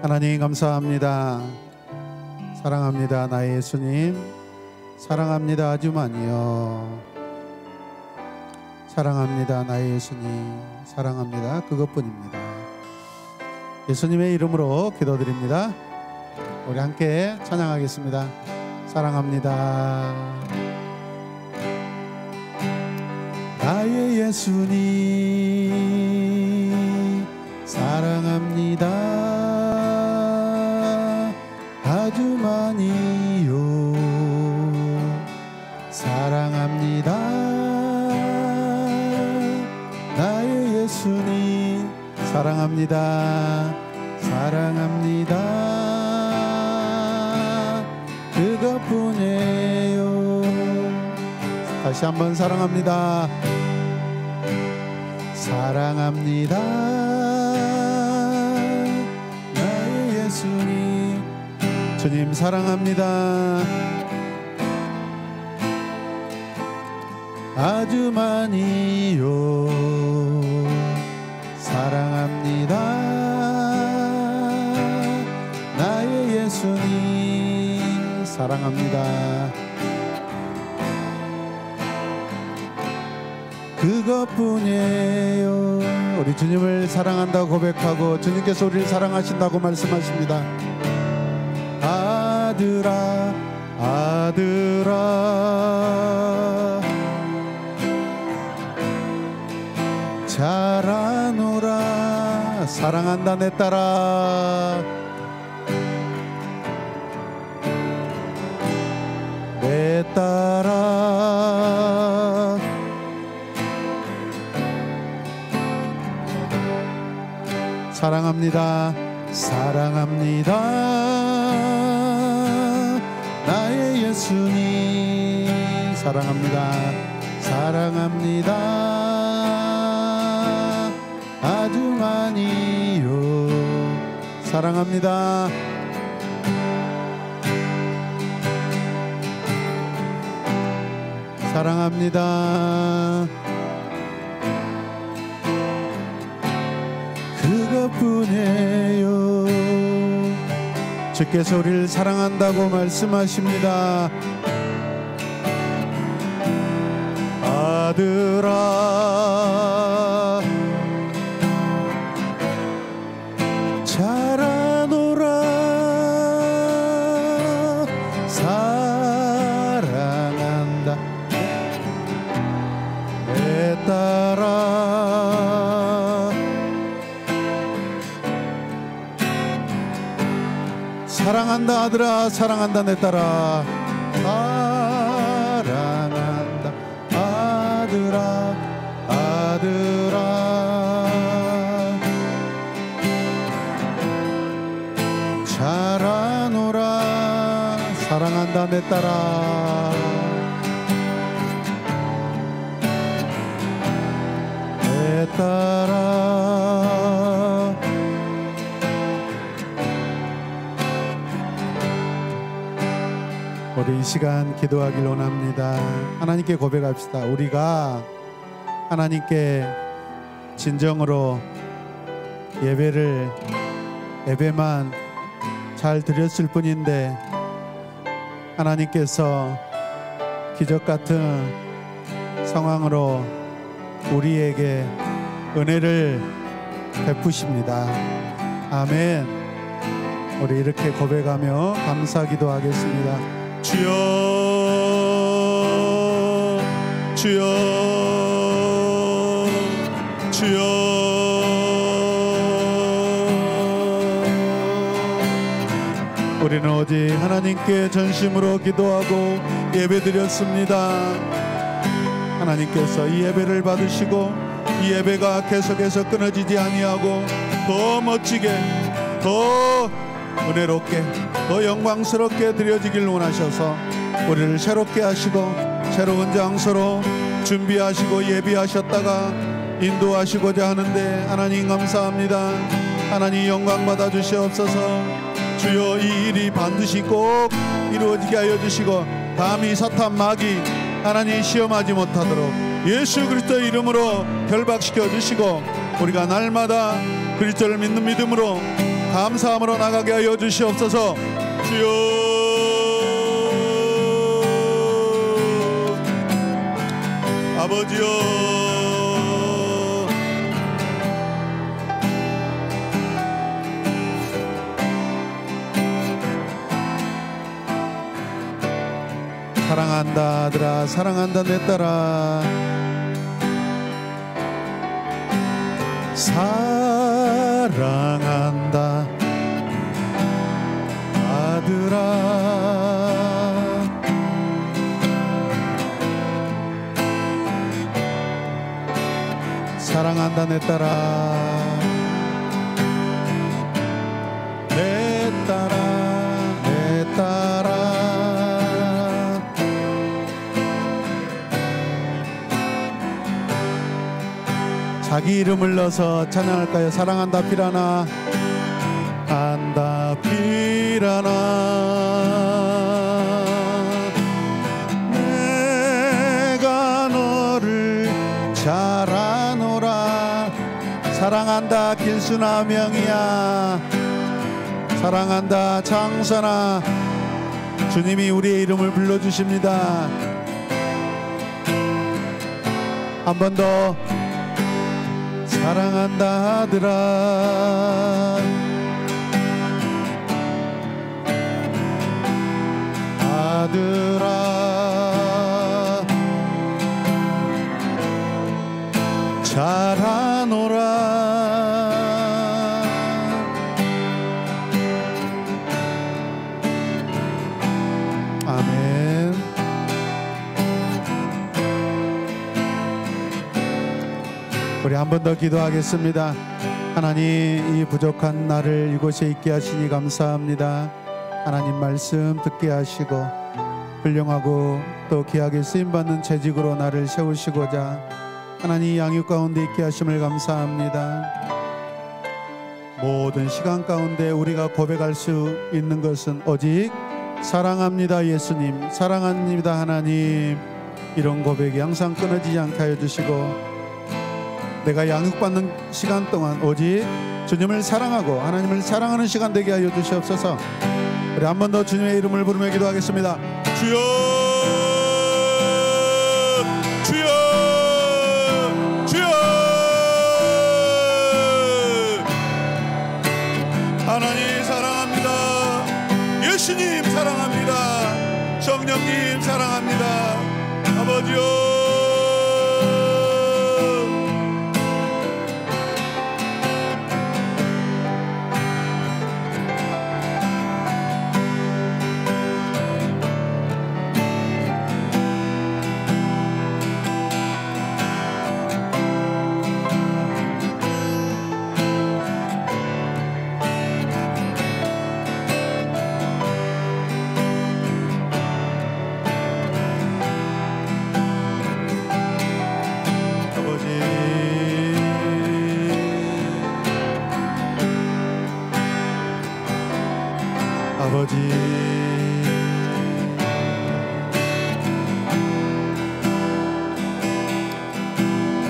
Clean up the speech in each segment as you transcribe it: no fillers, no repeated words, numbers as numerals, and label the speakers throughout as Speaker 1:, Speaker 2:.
Speaker 1: 하나님 감사합니다. 사랑합니다 나의 예수님, 사랑합니다 아주 많이요. 사랑합니다 나의 예수님, 사랑합니다 그것뿐입니다. 예수님의 이름으로 기도드립니다. 우리 함께 찬양하겠습니다. 사랑합니다 나의 예수님, 사랑합니다 아주 많이요. 사랑합니다 나의 예수님, 사랑합니다 사랑합니다 그것뿐이에요. 다시 한번 사랑합니다. 사랑합니다 나의 예수님, 주님 사랑합니다 아주 많이요. 사랑합니다 나의 예수님, 사랑합니다 그것뿐이에요. 우리 주님을 사랑한다고 고백하고 주님께서 우리를 사랑하신다고 말씀하십니다. 아들아 아들아 자라노라. 사랑한다 내 딸아, 내 딸아. 사랑합니다 사랑합니다 나의 예수님, 사랑합니다 사랑합니다 아주 많이요. 사랑합니다 사랑합니다 그것뿐이에요. 주께서 우리를 사랑한다고 말씀하십니다. 아들아 자라노라. 사랑한다 내 딸아. 사랑한다 아들아, 사랑한다 내 딸아. 사랑한다 아들아 아들아. 자라노라. 사랑한다 내 딸아. 내 딸아. 우리 이 시간 기도하길 원합니다. 하나님께 고백합시다. 우리가 하나님께 진정으로 예배만 잘 드렸을 뿐인데 하나님께서 기적 같은 상황으로 우리에게 은혜를 베푸십니다. 아멘. 우리 이렇게 고백하며 감사 기도하겠습니다. 주여 주여 주여. 우리는 오직 하나님께 전심으로 기도하고 예배드렸습니다. 하나님께서 이 예배를 받으시고 이 예배가 계속해서 끊어지지 아니하고 더 멋지게, 더 은혜롭게, 더 영광스럽게 드려지길 원하셔서 우리를 새롭게 하시고 새로운 장소로 준비하시고 예비하셨다가 인도하시고자 하는데 하나님 감사합니다. 하나님 영광 받아 주시옵소서. 주여 이 일이 반드시 꼭 이루어지게 하여 주시고 감히 사탄 마귀 하나님 시험하지 못하도록 예수 그리스도의 이름으로 결박시켜 주시고 우리가 날마다 그리스도를 믿는 믿음으로 감사함으로 나가게 하여 주시옵소서. 주여 아버지여, 사랑한다 아들아, 사랑한다 내 딸아, 사랑한다 아들아, 사랑한다 내 딸아, 내 딸아, 내 딸아. 자기 이름을 넣어서 찬양할까요? 사랑한다 피라나, 한다 피라나, 내가 너를 잘 아노라. 사랑한다 길순아 명이야, 사랑한다 장선아. 주님이 우리의 이름을 불러주십니다. 한 번 더. 사랑한다 아들아, 아들아, 잘하노라. 아멘. 우리 한 번 더 기도하겠습니다. 하나님, 이 부족한 나를 이곳에 있게 하시니 감사합니다. 하나님 말씀 듣게 하시고 훌륭하고 또 귀하게 쓰임받는 재직으로 나를 세우시고자 하나님 양육 가운데 있게 하심을 감사합니다. 모든 시간 가운데 우리가 고백할 수 있는 것은 오직 사랑합니다 예수님, 사랑합니다 하나님. 이런 고백이 항상 끊어지지 않게 하여 주시고, 내가 양육받는 시간 동안 오직 주님을 사랑하고 하나님을 사랑하는 시간 되게 하여 주시옵소서. 우리 한 번 더 주님의 이름을 부르며 기도하겠습니다. 주여, 주여, 주여. 하나님 사랑합니다. 예수님 사랑합니다. 성령님 사랑합니다. 아버지요, 아버지,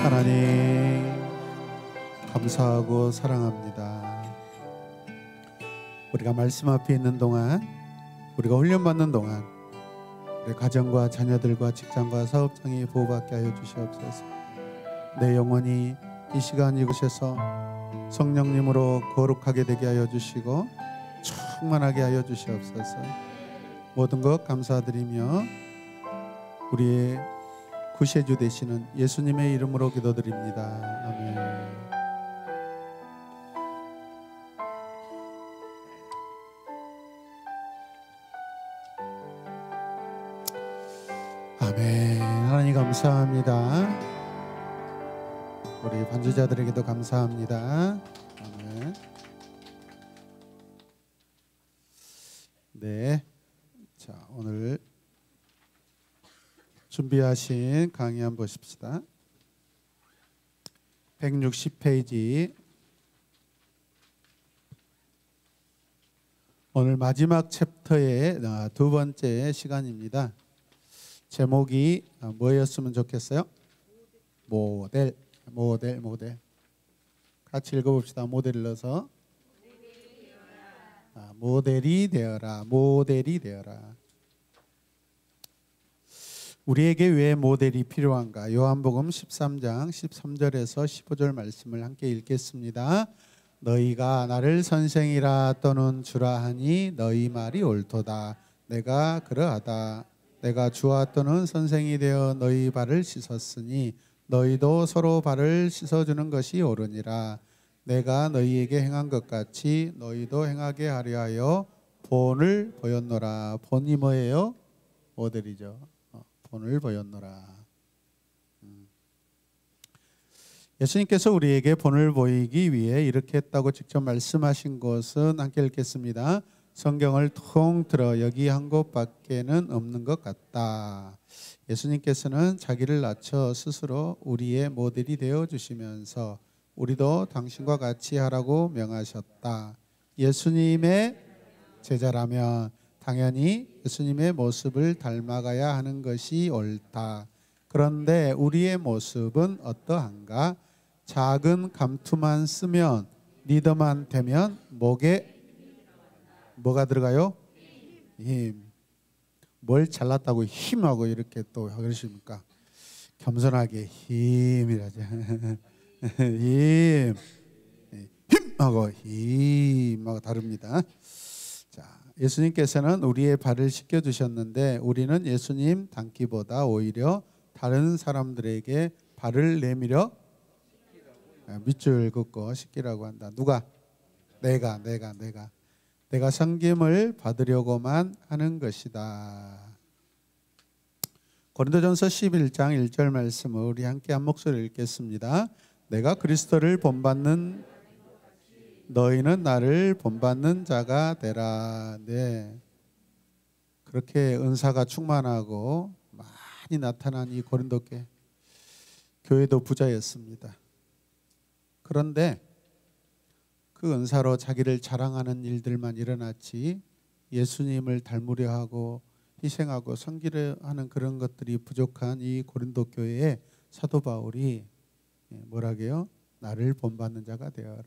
Speaker 1: 하나님 감사하고 사랑합니다. 우리가 말씀 앞에 있는 동안, 우리가 훈련받는 동안 우리 가정과 자녀들과 직장과 사업장이 보호받게 하여 주시옵소서. 내 영혼이 이 시간 이곳에서 성령님으로 거룩하게 되게 하여 주시고 충만하게 하여 주시옵소서. 모든 것 감사드리며 우리의 구세주 되시는 예수님의 이름으로 기도드립니다. 아멘. 아멘. 하나님 감사합니다. 우리 반주자들에게도 감사합니다. 아멘. 네, 자 오늘 준비하신 강의 한번 보십시다. 160페이지 오늘 마지막 챕터의 두 번째 시간입니다. 제목이 뭐였으면 좋겠어요? 모델. 같이 읽어봅시다. 모델을 넣어서 모델이 되어라. 모델이 되어라. 우리에게 왜 모델이 필요한가? 요한복음 13장 13절에서 15절 말씀을 함께 읽겠습니다. 너희가 나를 선생이라 또는 주라 하니 너희 말이 옳도다. 내가 그러하다. 내가 주와 또는 선생이 되어 너희 발을 씻었으니 너희도 서로 발을 씻어주는 것이 옳으니라. 내가 너희에게 행한 것 같이 너희도 행하게 하려 하여 본을 보였노라. 본이 뭐예요? 모델이죠. 본을 보였노라. 예수님께서 우리에게 본을 보이기 위해 이렇게 했다고 직접 말씀하신 것은 함께 읽겠습니다. 성경을 통틀어 여기 한 곳밖에는 없는 것 같다. 예수님께서는 자기를 낮춰 스스로 우리의 모델이 되어 주시면서 우리도 당신과 같이 하라고 명하셨다. 예수님의 제자라면 당연히 예수님의 모습을 닮아가야 하는 것이 옳다. 그런데 우리의 모습은 어떠한가? 작은 감투만 쓰면, 리더만 되면 목에 뭐가 들어가요? 힘. 뭘 잘났다고 힘하고 이렇게 또 그러십니까? 겸손하게 힘이라죠. 힘하고 힘하고 다릅니다. 자, 예수님께서는 우리의 발을 씻겨 주셨는데 우리는 예수님 닮기보다 오히려 다른 사람들에게 발을 내밀어 밑줄 긋고 씻기라고 한다. 누가? 내가 섬김을 받으려고만 하는 것이다. 고린도전서 11장 1절 말씀을 우리 함께 한 목소리로 읽겠습니다. 내가 그리스도를 본받는 너희는 나를 본받는 자가 되라. 네. 그렇게 은사가 충만하고 많이 나타난 이 고린도 교회도 부자였습니다. 그런데 그 은사로 자기를 자랑하는 일들만 일어났지 예수님을 닮으려 하고 희생하고 섬기려 하는 그런 것들이 부족한 이 고린도 교회에 사도 바울이 뭐라게요? 나를 본받는 자가 되어라.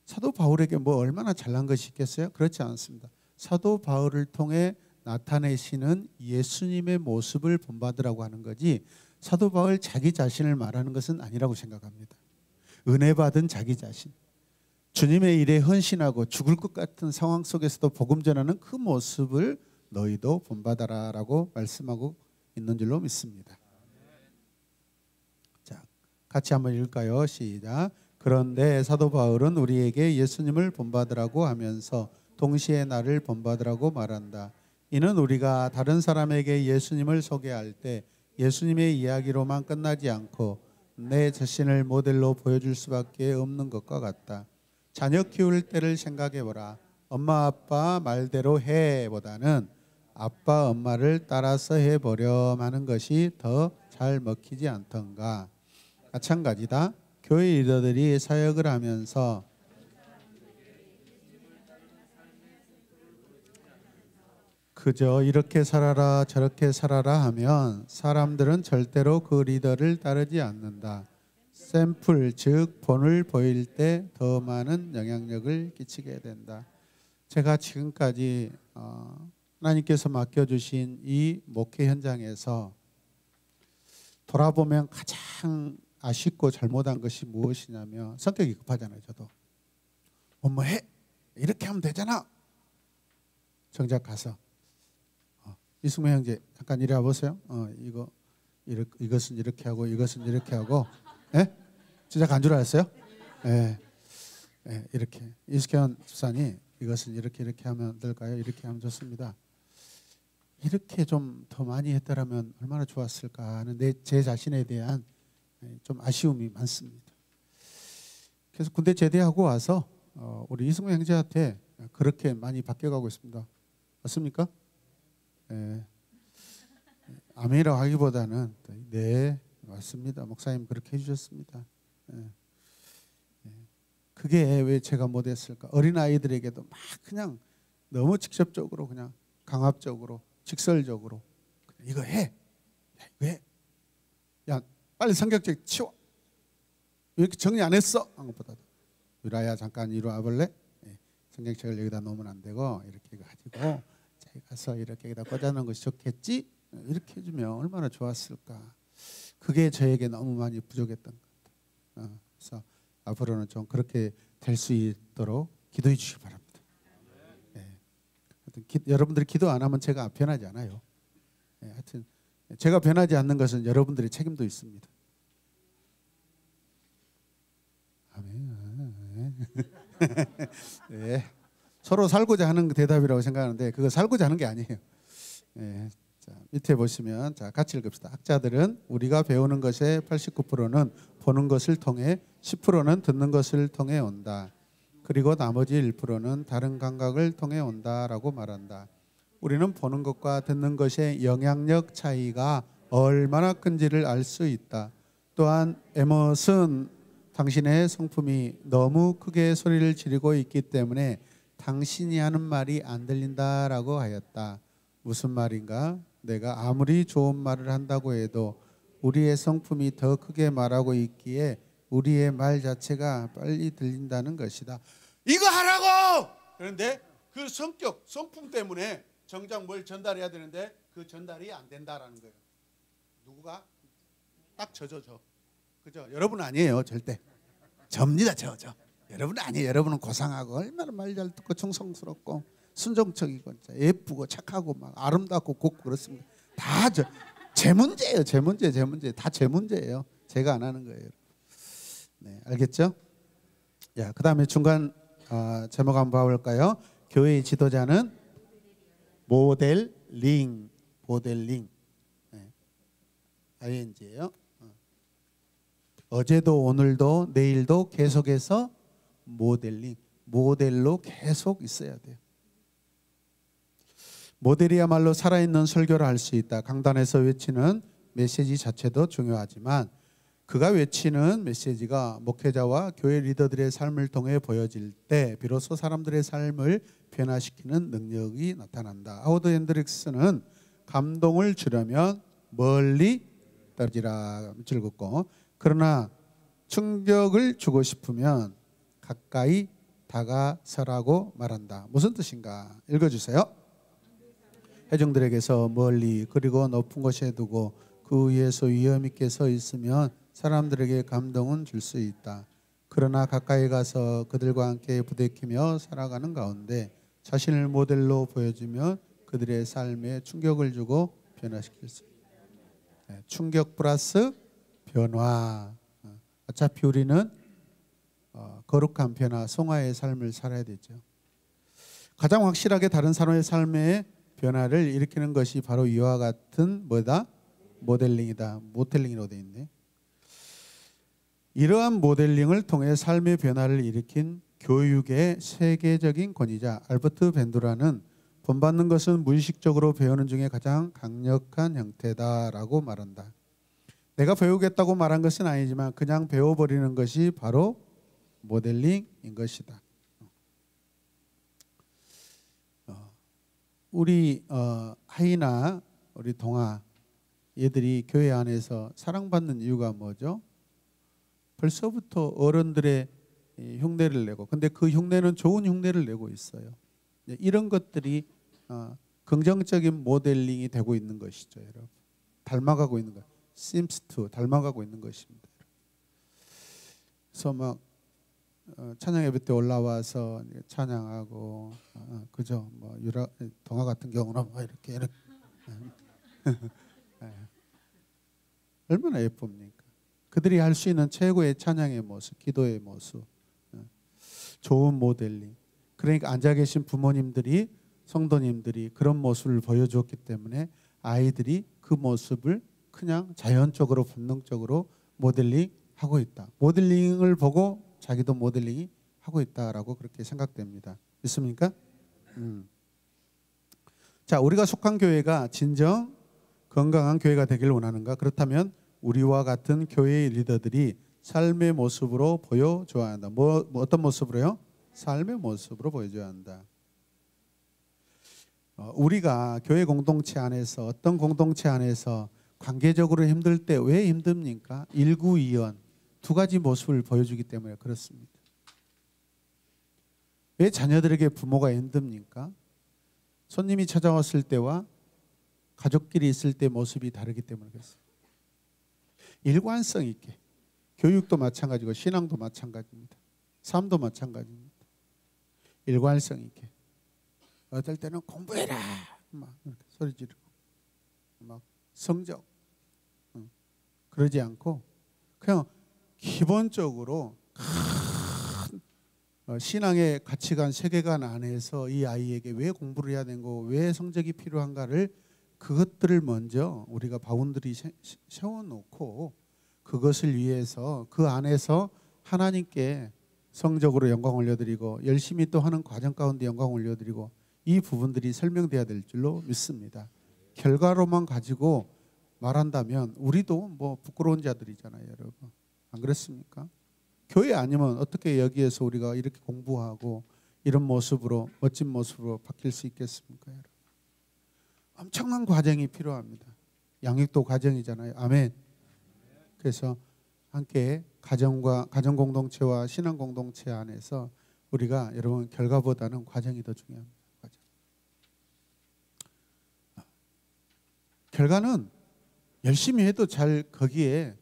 Speaker 1: 사도 바울에게 뭐 얼마나 잘난 것이 있겠어요? 그렇지 않습니다. 사도 바울을 통해 나타내시는 예수님의 모습을 본받으라고 하는 거지 사도 바울 자기 자신을 말하는 것은 아니라고 생각합니다. 은혜 받은 자기 자신, 주님의 일에 헌신하고 죽을 것 같은 상황 속에서도 복음 전하는 그 모습을 너희도 본받아라라고 말씀하고 있는 줄로 믿습니다. 자, 같이 한번 읽을까요? 시작. 그런데 사도 바울은 우리에게 예수님을 본받으라고 하면서 동시에 나를 본받으라고 말한다. 이는 우리가 다른 사람에게 예수님을 소개할 때 예수님의 이야기로만 끝나지 않고 내 자신을 모델로 보여줄 수밖에 없는 것과 같다. 자녀 키울 때를 생각해보라. 엄마 아빠 말대로 해보다는 아빠 엄마를 따라서 해보렴 하는 것이 더 잘 먹히지 않던가. 마찬가지다. 교회 리더들이 사역을 하면서 그저 이렇게 살아라 저렇게 살아라 하면 사람들은 절대로 그 리더를 따르지 않는다. 샘플 즉 본을 보일 때 더 많은 영향력을 끼치게 된다. 제가 지금까지 하나님께서 맡겨주신 이 목회 현장에서 돌아보면 가장 아쉽고 잘못한 것이 무엇이냐면 성격이 급하잖아요. 저도 뭐 해? 이렇게 하면 되잖아. 정작 가서 이승명 형제 잠깐 이리 와보세요. 이것은 이렇게 하고 이것은 이렇게 하고 예? 진짜 간 줄 알았어요? 예. 예, 이렇게 이승현 집사님 이것은 이렇게 하면 될까요? 이렇게 하면 좋습니다. 이렇게 좀 더 많이 했더라면 얼마나 좋았을까 하는 제 자신에 대한 좀 아쉬움이 많습니다. 그래서 군대 제대하고 와서 우리 이승우 형제한테 그렇게 많이 바뀌어가고 있습니다. 맞습니까? 예. 아멘이라고 하기보다는 네 맞습니다. 목사님 그렇게 해주셨습니다. 예. 그게 왜 제가 못했을까? 어린아이들에게도 막 그냥 너무 직접적으로 그냥 강압적으로 직설적으로 이거 해. 야, 이거 해. 야 빨리 성경책 치워. 왜 이렇게 정리 안 했어? 한 것보다도 유라야 잠깐 이리 와볼래? 예. 전경책을 여기다 놓으면 안 되고 이렇게 가지고 자기 가서 이렇게 여기다 꽂아놓은 것이 좋겠지? 이렇게 해주면 얼마나 좋았을까. 그게 저에게 너무 많이 부족했던 것 같아요. 그래서 앞으로는 좀 그렇게 될 수 있도록 기도해 주시기 바랍니다. 여러분들이 기도 안 하면 제가 변하지 않아요. 하여튼 제가 변하지 않는 것은 여러분들의 책임도 있습니다. 아멘. 네. 서로 살고자 하는 대답이라고 생각하는데 그거 살고자 하는 게 아니에요. 자, 밑에 보시면 자, 같이 읽읍시다. 학자들은 우리가 배우는 것의 89%는 보는 것을 통해 10%는 듣는 것을 통해 온다. 그리고 나머지 1%는 다른 감각을 통해 온다라고 말한다. 우리는 보는 것과 듣는 것의 영향력 차이가 얼마나 큰지를 알 수 있다. 또한 에머슨 당신의 성품이 너무 크게 소리를 지르고 있기 때문에 당신이 하는 말이 안 들린다라고 하였다. 무슨 말인가? 내가 아무리 좋은 말을 한다고 해도 우리의 성품이 더 크게 말하고 있기에 우리의 말 자체가 빨리 들린다는 것이다. 이거 하라고! 그런데 그 성격, 성품 때문에 정작 뭘 전달해야 되는데 그 전달이 안 된다라는 거예요. 누구가? 딱 저죠. 그죠? 여러분 아니에요, 절대. 접니다, 저. 여러분 아니에요. 여러분은 고상하고 얼마나 말 잘 듣고 정성스럽고 순종적이고 예쁘고 착하고 막 아름답고 곱고 그렇습니다. 다 제 문제예요. 제 문제. 다 제 문제예요. 제가 안 하는 거예요. 네, 알겠죠? 야, 그다음에 중간 제목 한번 봐볼까요? 교회의 지도자는 모델링. 네. ing예요. 어제도 오늘도 내일도 계속해서 모델로 계속 있어야 돼요. 모델이야말로 살아있는 설교를 할 수 있다. 강단에서 외치는 메시지 자체도 중요하지만 그가 외치는 메시지가 목회자와 교회 리더들의 삶을 통해 보여질 때 비로소 사람들의 삶을 변화시키는 능력이 나타난다. 하워드 핸드릭스는 감동을 주려면 멀리 떨어지라 즐겁고 그러나 충격을 주고 싶으면 가까이 다가서라고 말한다. 무슨 뜻인가? 읽어주세요. 회중들에게서 멀리 그리고 높은 곳에 두고 그 위에서 위험 있게 서 있으면 사람들에게 감동은 줄 수 있다. 그러나 가까이 가서 그들과 함께 부대끼며 살아가는 가운데 자신을 모델로 보여주면 그들의 삶에 충격을 주고 변화시킬 수 있다. 충격 플러스 변화. 어차피 우리는 거룩한 변화, 성화의 삶을 살아야 되죠. 가장 확실하게 다른 사람의 삶의 변화를 일으키는 것이 바로 이와 같은 뭐다? 모델링이다. 모텔링이라고 되어 있네. 이러한 모델링을 통해 삶의 변화를 일으킨 교육의 세계적인 권위자 알버트 벤두라는 본받는 것은 무의식적으로 배우는 중에 가장 강력한 형태다라고 말한다. 내가 배우겠다고 말한 것은 아니지만 그냥 배워버리는 것이 바로 모델링인 것이다. 우리 하이나 우리 동아 얘들이 교회 안에서 사랑받는 이유가 뭐죠? 벌써부터 어른들의 흉내를 내고 근데 그 흉내는 좋은 흉내를 내고 있어요. 이런 것들이 긍정적인 모델링이 되고 있는 것이죠. 여러분. 닮아가고 있는 것. seems to 닮아가고 있는 것입니다. 그래서 막 찬양 예배 때 올라와서 찬양하고 그죠? 뭐 동화 같은 경우는 뭐 이렇게 얼마나 예쁩니까? 그들이 할 수 있는 최고의 찬양의 모습, 기도의 모습, 좋은 모델링. 그러니까 앉아 계신 부모님들이 성도님들이 그런 모습을 보여주었기 때문에 아이들이 그 모습을 그냥 자연적으로 본능적으로 모델링하고 있다. 모델링을 보고 자기도 모델링이 하고 있다라고 그렇게 생각됩니다. 있습니까? 자, 우리가 속한 교회가 진정 건강한 교회가 되길 원하는가? 그렇다면 우리와 같은 교회의 리더들이 삶의 모습으로 보여줘야 한다. 어떤 모습으로요? 삶의 모습으로 보여줘야 한다. 우리가 교회 공동체 안에서 어떤 공동체 안에서 관계적으로 힘들 때 왜 힘듭니까? 일구이연 두 가지 모습을 보여주기 때문에 그렇습니다. 왜 자녀들에게 부모가 힘듭니까? 손님이 찾아왔을 때와 가족끼리 있을 때 모습이 다르기 때문에 그렇습니다. 일관성 있게, 교육도 마찬가지고 신앙도 마찬가지입니다. 삶도 마찬가지입니다. 일관성 있게. 어떨 때는 공부해라 막 이렇게 소리 지르고 막 성적 그러지 않고 그냥 기본적으로 큰 신앙의 가치관, 세계관 안에서 이 아이에게 왜 공부를 해야 되고 왜 성적이 필요한가를 그것들을 먼저 우리가 바운더리 세워놓고 그것을 위해서 그 안에서 하나님께 성적으로 영광 올려드리고 열심히 또 하는 과정 가운데 영광 올려드리고 이 부분들이 설명돼야 될 줄로 믿습니다. 결과로만 가지고 말한다면 우리도 뭐 부끄러운 자들이잖아요, 여러분. 안 그렇습니까? 교회 아니면 어떻게 여기에서 우리가 이렇게 공부하고 이런 모습으로 멋진 모습으로 바뀔 수 있겠습니까, 여러분? 엄청난 과정이 필요합니다. 양육도 과정이잖아요. 아멘. 그래서 함께 가정 공동체와 신앙 공동체 안에서 우리가 여러분 결과보다는 과정이 더 중요합니다. 과정. 결과는 열심히 해도 잘 거기에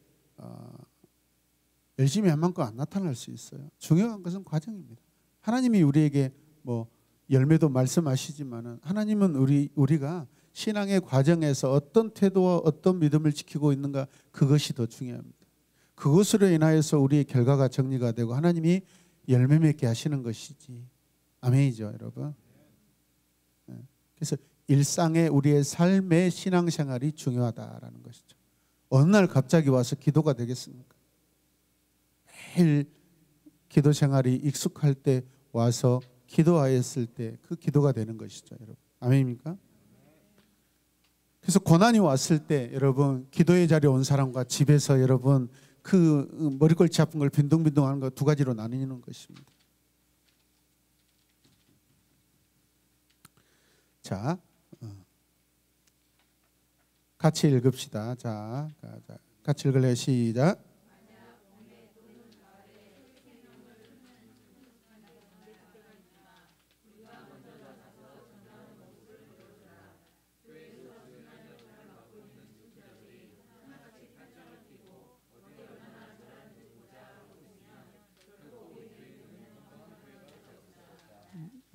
Speaker 1: 열심히 한 만큼 안 나타날 수 있어요. 중요한 것은 과정입니다. 하나님이 우리에게 뭐 열매도 말씀하시지만은 하나님은 우리가 신앙의 과정에서 어떤 태도와 어떤 믿음을 지키고 있는가 그것이 더 중요합니다. 그것으로 인하여서 우리의 결과가 정리가 되고 하나님이 열매 맺게 하시는 것이지. 아멘이죠, 여러분. 그래서 일상의 우리의 삶의 신앙생활이 중요하다라는 것이죠. 어느 날 갑자기 와서 기도가 되겠습니까? 매일 기도 생활이 익숙할 때 와서 기도하였을 때 그 기도가 되는 것이죠, 여러분. 아멘입니까? 그래서 고난이 왔을 때 여러분 기도의 자리에 온 사람과 집에서 여러분 그 머리꼴치 아픈 걸 빈둥빈둥 하는 거 두 가지로 나뉘는 것입니다. 자, 같이 읽읍시다. 자, 같이 읽을래요? 시작.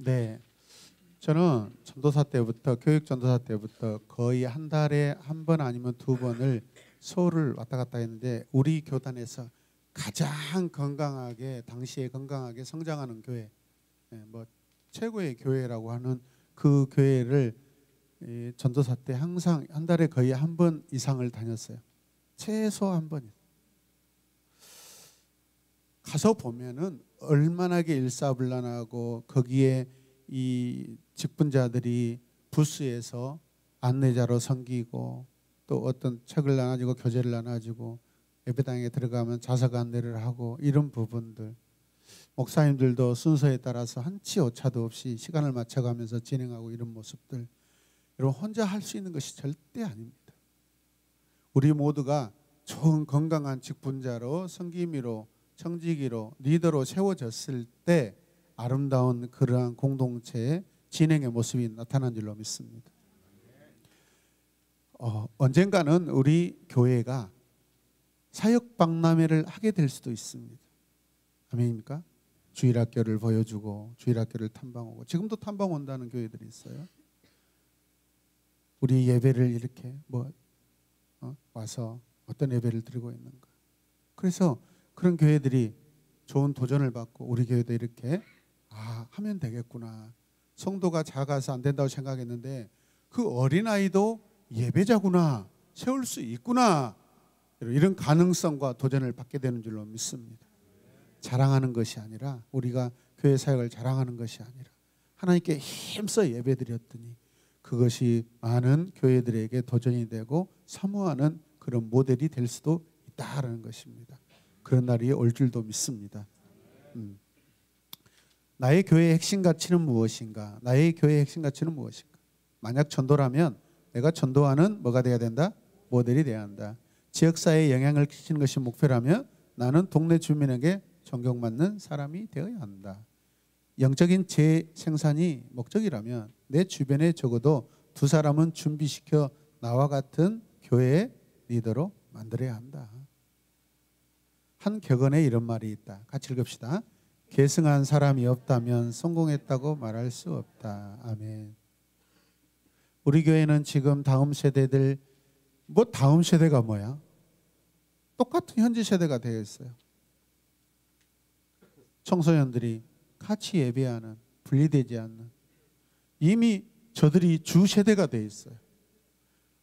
Speaker 1: 네, 저는 전도사 때부터 교육 전도사 때부터 거의 한 달에 한 번 아니면 두 번을 서울을 왔다 갔다 했는데 우리 교단에서 가장 건강하게 당시에 건강하게 성장하는 교회, 뭐 최고의 교회라고 하는 그 교회를 전도사 때 항상 한 달에 거의 한 번 이상을 다녔어요. 최소 한 번. 가서 보면은 얼마나게 일사불란하고 거기에 이 직분자들이 부스에서 안내자로 섬기고 또 어떤 책을 나눠주고 교재를 나눠주고 예배당에 들어가면 자석 안내를 하고 이런 부분들 목사님들도 순서에 따라서 한치 오차도 없이 시간을 맞춰가면서 진행하고 이런 모습들 여러분 혼자 할 수 있는 것이 절대 아닙니다. 우리 모두가 좋은 건강한 직분자로 섬김이로 청지기로 리더로 세워졌을 때 아름다운 그러한 공동체의 진행의 모습이 나타난 줄로 믿습니다. 언젠가는 우리 교회가 사역박람회를 하게 될 수도 있습니다. 아멘입니까? 주일학교를 보여주고 주일학교를 탐방오고 지금도 탐방 온다는 교회들이 있어요. 우리 예배를 이렇게 와서 어떤 예배를 드리고 있는가. 그래서 그런 교회들이 좋은 도전을 받고 우리 교회도 이렇게 하면 되겠구나. 성도가 작아서 안 된다고 생각했는데 그 어린아이도 예배자구나. 세울 수 있구나. 이런 가능성과 도전을 받게 되는 줄로 믿습니다. 자랑하는 것이 아니라 우리가 교회 사역을 자랑하는 것이 아니라 하나님께 힘써 예배드렸더니 그것이 많은 교회들에게 도전이 되고 사모하는 그런 모델이 될 수도 있다라는 것입니다. 그런 날이 올 줄도 믿습니다. 나의 교회의 핵심 가치는 무엇인가? 나의 교회의 핵심 가치는 무엇인가? 만약 전도라면 내가 전도하는 뭐가 돼야 된다? 모델이 돼야 한다. 지역사회에 영향을 끼치는 것이 목표라면 나는 동네 주민에게 존경받는 사람이 되어야 한다. 영적인 재생산이 목적이라면 내 주변에 적어도 두 사람은 준비시켜 나와 같은 교회의 리더로 만들어야 한다. 한 격언에 이런 말이 있다. 같이 읽읍시다. 계승한 사람이 없다면 성공했다고 말할 수 없다. 아멘. 우리 교회는 지금 다음 세대들, 뭐 다음 세대가 뭐야? 똑같은 현지 세대가 되어 있어요. 청소년들이 같이 예배하는, 분리되지 않는, 이미 저들이 주 세대가 되어 있어요.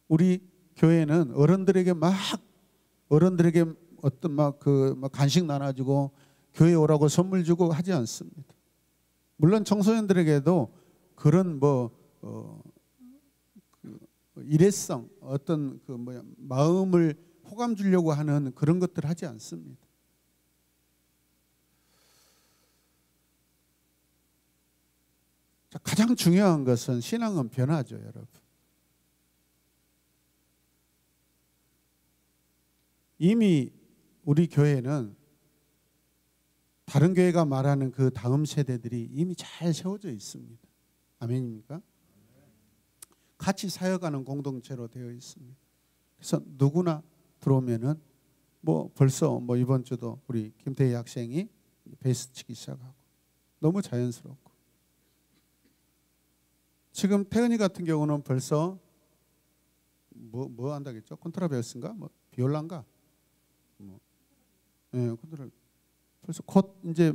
Speaker 1: 우리 교회는 어른들에게 어떤 간식 나눠주고 교회 오라고 선물 주고 하지 않습니다. 물론 청소년들에게도 그런 일회성 어떤 마음을 호감 주려고 하는 그런 것들 하지 않습니다. 자, 가장 중요한 것은 신앙은 변화죠, 여러분. 이미 우리 교회는 다른 교회가 말하는 그 다음 세대들이 이미 잘 세워져 있습니다. 아멘입니까? 같이 사역하는 공동체로 되어 있습니다. 그래서 누구나 들어오면은 벌써 이번 주도 우리 김태희 학생이 베이스 치기 시작하고 너무 자연스럽고, 지금 태은이 같은 경우는 벌써 뭐 한다겠죠? 콘트라베이스인가? 비올라인가? 예, 벌써 곧 이제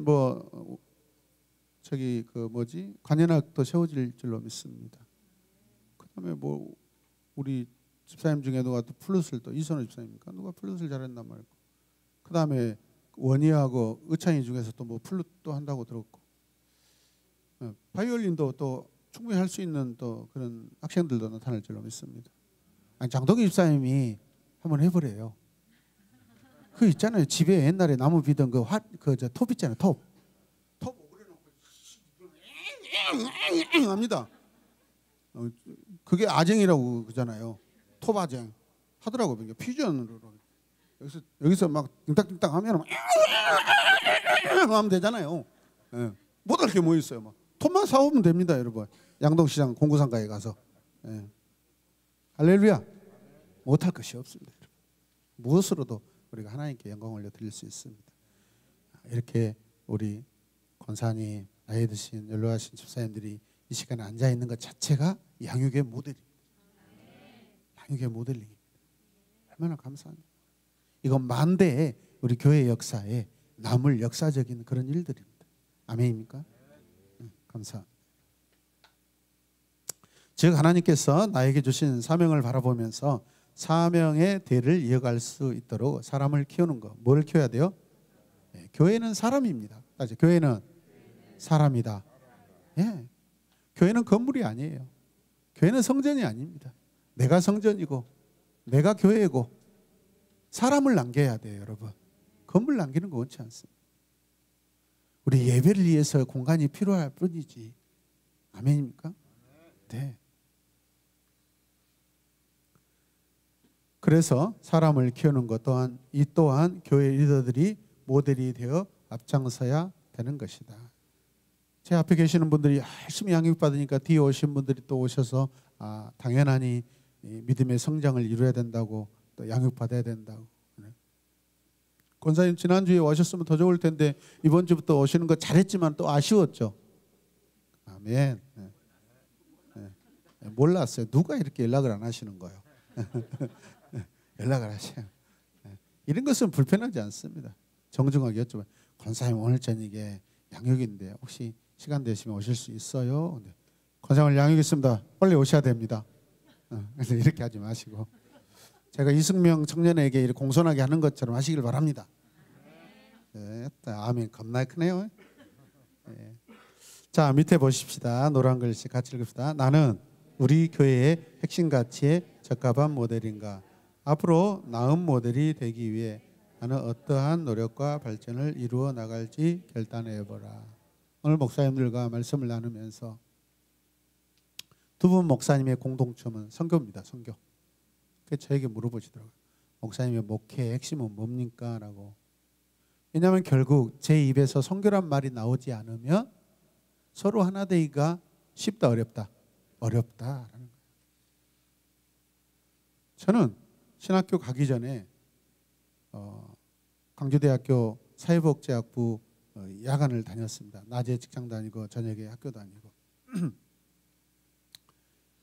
Speaker 1: 관현악도 세워질 줄로 믿습니다. 그다음에 우리 집사님 중에 누가 또 플룻을 또 이선호 집사님입니까? 누가 플룻을 잘했나 말고. 그다음에 원희하고 의찬이 중에서 또 플룻도 한다고 들었고, 바이올린도 또 충분히 할 수 있는 또 그런 학생들도 나타날 줄로 믿습니다. 아니, 장동희 집사님이 한번 해보래요. 그 있잖아요. 집에 옛날에 나무 비던 톱 있잖아요. 톱 오그려놓고 합니다. 그게 아쟁이라고 그러잖아요. 톱 아쟁 하더라고요. 퓨전으로 여기서 막 띵딱띵딱 하면 하면 되잖아요. 예. 못 할 게 뭐 있어요. 톱만 사오면 됩니다, 여러분. 양동시장 공구상가에 가서. 예. 할렐루야. 못할 것이 없습니다, 여러분. 무엇으로도 우리가 하나님께 영광 올려 드릴 수 있습니다. 이렇게 우리 권사님, 나이 드신 연로하신 집사님들이 이 시간에 앉아 있는 것 자체가 양육의 모델입니다. 양육의 모델링입니다. 얼마나 감사합니다. 이건 만대의 우리 교회 역사에 남을 역사적인 그런 일들입니다. 아멘입니까? 감사합니다. 즉 하나님께서 나에게 주신 사명을 바라보면서 사명의 대를 이어갈 수 있도록 사람을 키우는 것. 뭘 키워야 돼요? 네, 교회는 사람입니다. 교회는 사람이다. 예. 교회는 건물이 아니에요. 교회는 성전이 아닙니다. 내가 성전이고 내가 교회고 사람을 남겨야 돼요, 여러분. 건물 남기는 거 원치 않습니다. 우리 예배를 위해서 공간이 필요할 뿐이지. 아멘입니까? 네. 그래서 사람을 키우는 것 또한 교회 리더들이 모델이 되어 앞장서야 되는 것이다. 제 앞에 계시는 분들이 열심히 양육받으니까 뒤에 오신 분들이 또 오셔서 당연하니 믿음의 성장을 이루어야 된다고, 또 양육받아야 된다고. 권사님 지난주에 오셨으면 더 좋을 텐데 이번 주부터 오시는 거 잘했지만 또 아쉬웠죠. 아멘. 몰랐어요. 누가 이렇게 연락을 안 하시는 거예요. 연락을 하셔요. 이런 것은 불편하지 않습니다. 정중하게 여쭤봐요. 권사님 오늘 저녁에 양육인데 혹시 시간 되시면 오실 수 있어요? 권사님을 양육했습니다. 빨리 오셔야 됩니다. 그래서 이렇게 하지 마시고 제가 이승명 청년에게 이렇게 공손하게 하는 것처럼 하시길 바랍니다. 네, 아멘. 겁나 크네요. 네. 자, 밑에 보십시다. 노란 글씨 같이 읽읍시다. 나는 우리 교회의 핵심 가치에 적합한 모델인가? 앞으로 나은 모델이 되기 위해 나는 어떠한 노력과 발전을 이루어 나갈지 결단해보라. 오늘 목사님들과 말씀을 나누면서 두 분 목사님의 공통점은 선교입니다. 선교. 그래서 저에게 물어보시더라고요. 목사님의 목회의 핵심은 뭡니까? 라고. 왜냐하면 결국 제 입에서 선교란 말이 나오지 않으면 서로 하나 되기가 쉽다, 어렵다? 어렵다라는 거예요. 저는 신학교 가기 전에 광주대학교 사회복지학부 야간을 다녔습니다. 낮에 직장 다니고 저녁에 학교 다니고.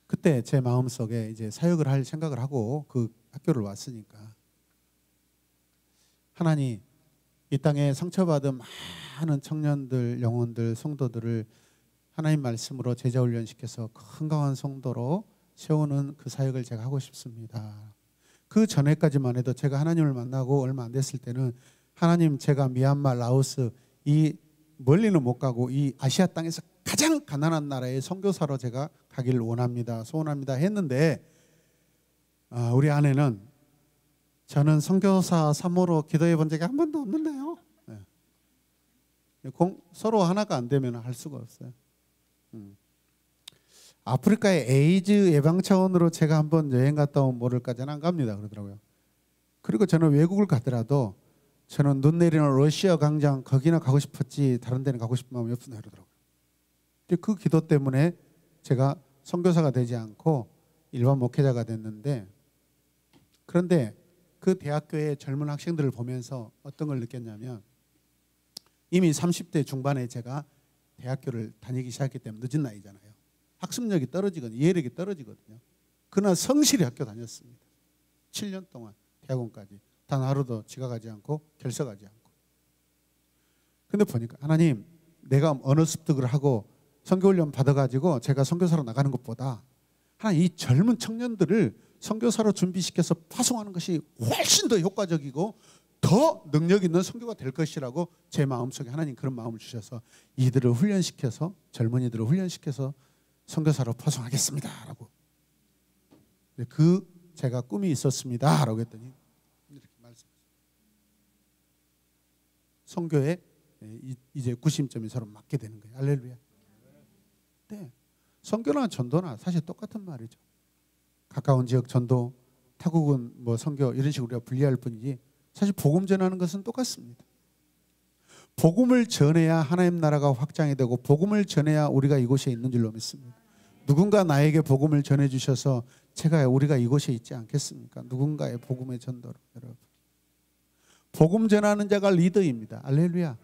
Speaker 1: 그때 제 마음속에 이제 사역을 할 생각을 하고 그 학교를 왔으니까 하나님, 이 땅에 상처받은 많은 청년들, 영혼들, 성도들을 하나님 말씀으로 제자 훈련시켜서 건강한 성도로 세우는 그 사역을 제가 하고 싶습니다. 그 전에까지만 해도 제가 하나님을 만나고 얼마 안 됐을 때는 하나님, 제가 미얀마, 라오스 이 멀리는 못 가고 이 아시아 땅에서 가장 가난한 나라의 선교사로 제가 가기를 원합니다, 소원합니다 했는데 우리 아내는 저는 선교사 3호로 기도해 본 적이 한 번도 없는데요. 서로 하나가 안 되면 할 수가 없어요. 아프리카의 에이즈 예방 차원으로 제가 한번 여행 갔다 오면 모를까, 저는 안 갑니다 그러더라고요. 그리고 저는 외국을 가더라도 저는 눈 내리는 러시아 광장 거기나 가고 싶었지 다른 데는 가고 싶은 마음이 없다 그러더라고요. 그 기도 때문에 제가 선교사가 되지 않고 일반 목회자가 됐는데, 그런데 그 대학교의 젊은 학생들을 보면서 어떤 걸 느꼈냐면, 이미 30대 중반에 제가 대학교를 다니기 시작했기 때문에 늦은 나이잖아요. 학습력이 떨어지거든요. 이해력이 떨어지거든요. 그러나 성실히 학교 다녔습니다. 7년 동안 대학원까지 단 하루도 지각하지 않고 결석하지 않고. 근데 보니까 하나님, 내가 언어 습득을 하고 선교훈련 받아가지고 제가 선교사로 나가는 것보다 하나님, 이 젊은 청년들을 선교사로 준비시켜서 파송하는 것이 훨씬 더 효과적이고 더 능력 있는 선교가 될 것이라고 제 마음속에 하나님 그런 마음을 주셔서 이들을 훈련시켜서, 젊은이들을 훈련시켜서 선교사로 파송하겠습니다 라고, 그 제가 꿈이 있었습니다 라고 했더니 이렇게 말씀하셨어요. 선교에 이제 구심점이 서로 맞게 되는 거예요. 할렐루야. 네, 선교나 전도나 사실 똑같은 말이죠. 가까운 지역 전도, 타국은 뭐 선교, 이런 식으로 우리가 분리할 뿐이지 사실 복음 전하는 것은 똑같습니다. 복음을 전해야 하나님 나라가 확장이 되고 복음을 전해야 우리가 이곳에 있는 줄로 믿습니다. 누군가 나에게 복음을 전해주셔서 우리가 이곳에 있지 않겠습니까? 누군가의 복음의 전도로. 여러분, 복음 전하는 자가 리더입니다. 할렐루야.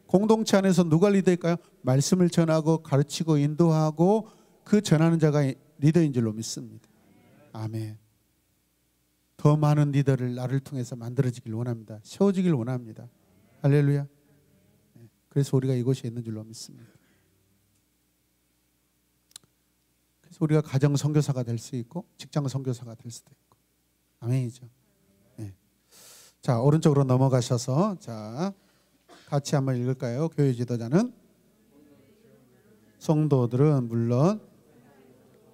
Speaker 1: 공동체 안에서 누가 리더일까요? 말씀을 전하고 가르치고 인도하고 그 전하는 자가 리더인 줄로 믿습니다. 아멘. 더 많은 리더를 나를 통해서 만들어지길 원합니다. 세워지길 원합니다. 할렐루야. 그래서 우리가 이곳에 있는 줄로 믿습니다. 그래서 우리가 가정 선교사가 될 수 있고 직장 선교사가 될 수도 있고. 아멘이죠. 네. 자, 오른쪽으로 넘어가셔서 자, 같이 한번 읽을까요? 교회 지도자는 성도들은 물론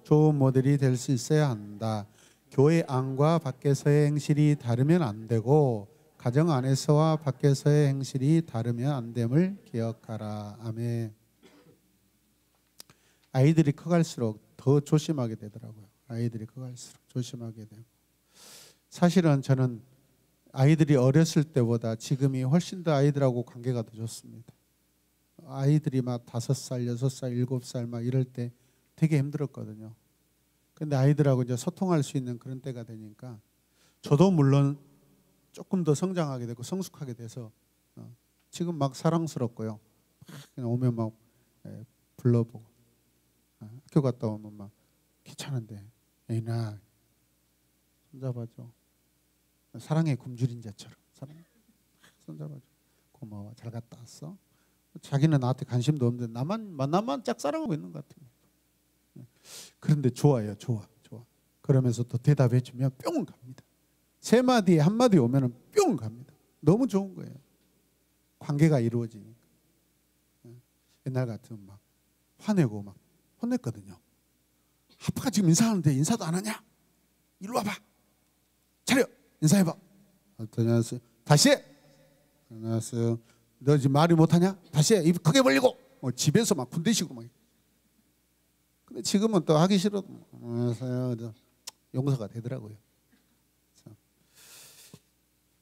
Speaker 1: 좋은 모델이 될 수 있어야 한다. 교회 안과 밖에서의 행실이 다르면 안 되고 가정 안에서와 밖에서의 행실이 다르면 안 됨을 기억하라. 아멘. 아이들이 커갈수록 더 조심하게 되더라고요. 아이들이 커갈수록 조심하게 되고. 사실은 저는 아이들이 어렸을 때보다 지금이 훨씬 더 아이들하고 관계가 더 좋습니다. 아이들이 막 5살, 6살, 7살 막 이럴 때 되게 힘들었거든요. 근데 아이들하고 이제 소통할 수 있는 그런 때가 되니까 저도 물론 조금 더 성장하게 되고 성숙하게 돼서 지금 막 사랑스럽고요. 그냥 오면 막 불러보고 학교 갔다 오면 막 귀찮은데 애인아 손잡아줘. 사랑의 굶주린 자처럼 손잡아줘. 고마워. 잘 갔다 왔어. 자기는 나한테 관심도 없는데 나만 짝사랑하고 있는 것 같아요. 그런데 좋아요. 좋아. 그러면서 또 대답해 주면 뿅 갑니다. 3마디 1마디 오면 뿅 갑니다. 너무 좋은 거예요. 관계가 이루어지니까. 옛날 같으면 막 화내고 막 혼냈거든요. 아빠가 지금 인사하는데 인사도 안 하냐? 이리 와봐. 차려. 인사해봐. 안녕하세요. 다시 해. 안녕하세요. 너 지금 말이 못하냐? 다시 해. 입 크게 벌리고. 집에서 막 군대식으로 막. 근데 지금은 또 하기 싫어도 안녕하세요. 용서가 되더라고요.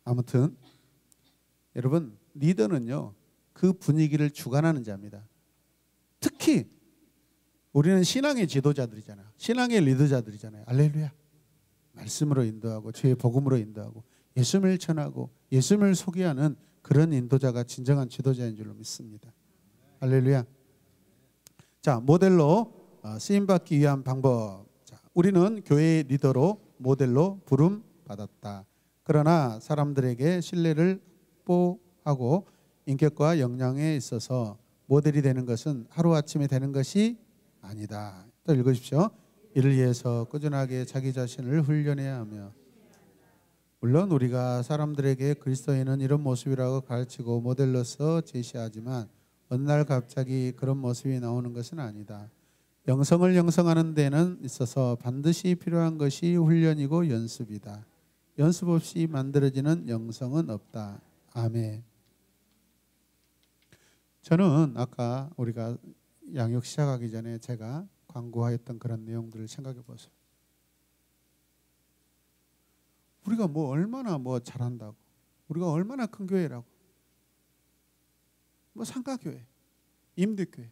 Speaker 1: 아무튼 여러분, 리더는요 그 분위기를 주관하는 자입니다. 특히 특히 우리는 신앙의 지도자들이잖아요. 신앙의 리더자들이잖아요. 할렐루야. 말씀으로 인도하고 주의 복음으로 인도하고 예수님을 전하고 예수님을 소개하는 그런 인도자가 진정한 지도자인 줄로 믿습니다. 할렐루야. 자, 모델로 쓰임받기 위한 방법. 자, 우리는 교회의 리더로 모델로 부름 받았다. 그러나 사람들에게 신뢰를 뽀하고 인격과 역량에 있어서 모델이 되는 것은 하루아침에 되는 것이 아니다. 또 읽으십시오. 이를 위해서 꾸준하게 자기 자신을 훈련해야 하며, 물론 우리가 사람들에게 그리스도인은 이런 모습이라고 가르치고 모델로서 제시하지만 어느 날 갑자기 그런 모습이 나오는 것은 아니다. 영성을 형성하는 데는 있어서 반드시 필요한 것이 훈련이고 연습이다. 연습 없이 만들어지는 영성은 없다. 아멘. 저는 아까 우리가 양육 시작하기 전에 제가 광고하였던 그런 내용들을 생각해 보세요. 우리가 뭐 얼마나 뭐 잘한다고, 우리가 얼마나 큰 교회라고, 뭐 상가교회, 임대교회,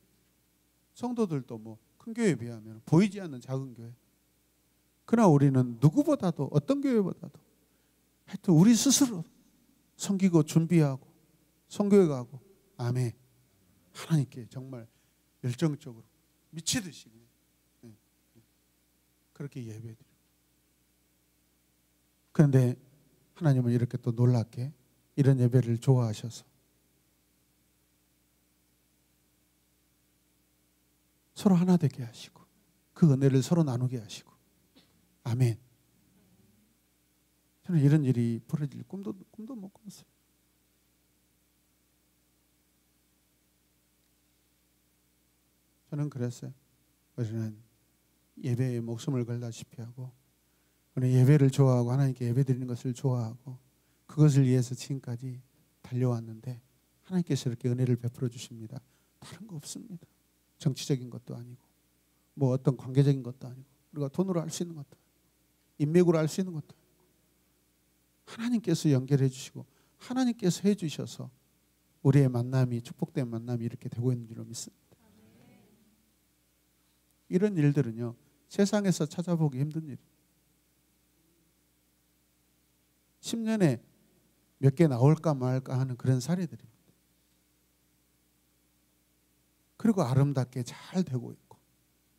Speaker 1: 성도들도 뭐 큰 교회에 비하면 보이지 않는 작은 교회. 그러나 우리는 누구보다도 어떤 교회보다도 하여튼 우리 스스로 섬기고 준비하고 선교회 가고, 아멘, 하나님께 정말 열정적으로 미치듯이 그렇게 예배드려요. 그런데 하나님은 이렇게 또 놀랍게 이런 예배를 좋아하셔서 서로 하나 되게 하시고 그 은혜를 서로 나누게 하시고, 아멘. 저는 이런 일이 벌어질 꿈도 못 꿨어요. 저는 그랬어요. 우리는 예배에 목숨을 걸다시피 하고, 우리는 예배를 좋아하고 하나님께 예배 드리는 것을 좋아하고 그것을 위해서 지금까지 달려왔는데 하나님께서 이렇게 은혜를 베풀어 주십니다. 다른 거 없습니다. 정치적인 것도 아니고 뭐 어떤 관계적인 것도 아니고 우리가 돈으로 할 수 있는 것도 아니고 인맥으로 할 수 있는 것도 아니고 하나님께서 연결해 주시고 하나님께서 해 주셔서 우리의 만남이, 축복된 만남이 이렇게 되고 있는 줄로 믿습니다. 이런 일들은요, 세상에서 찾아보기 힘든 일이에요. 10년에 몇 개 나올까 말까 하는 그런 사례들입니다. 그리고 아름답게 잘 되고 있고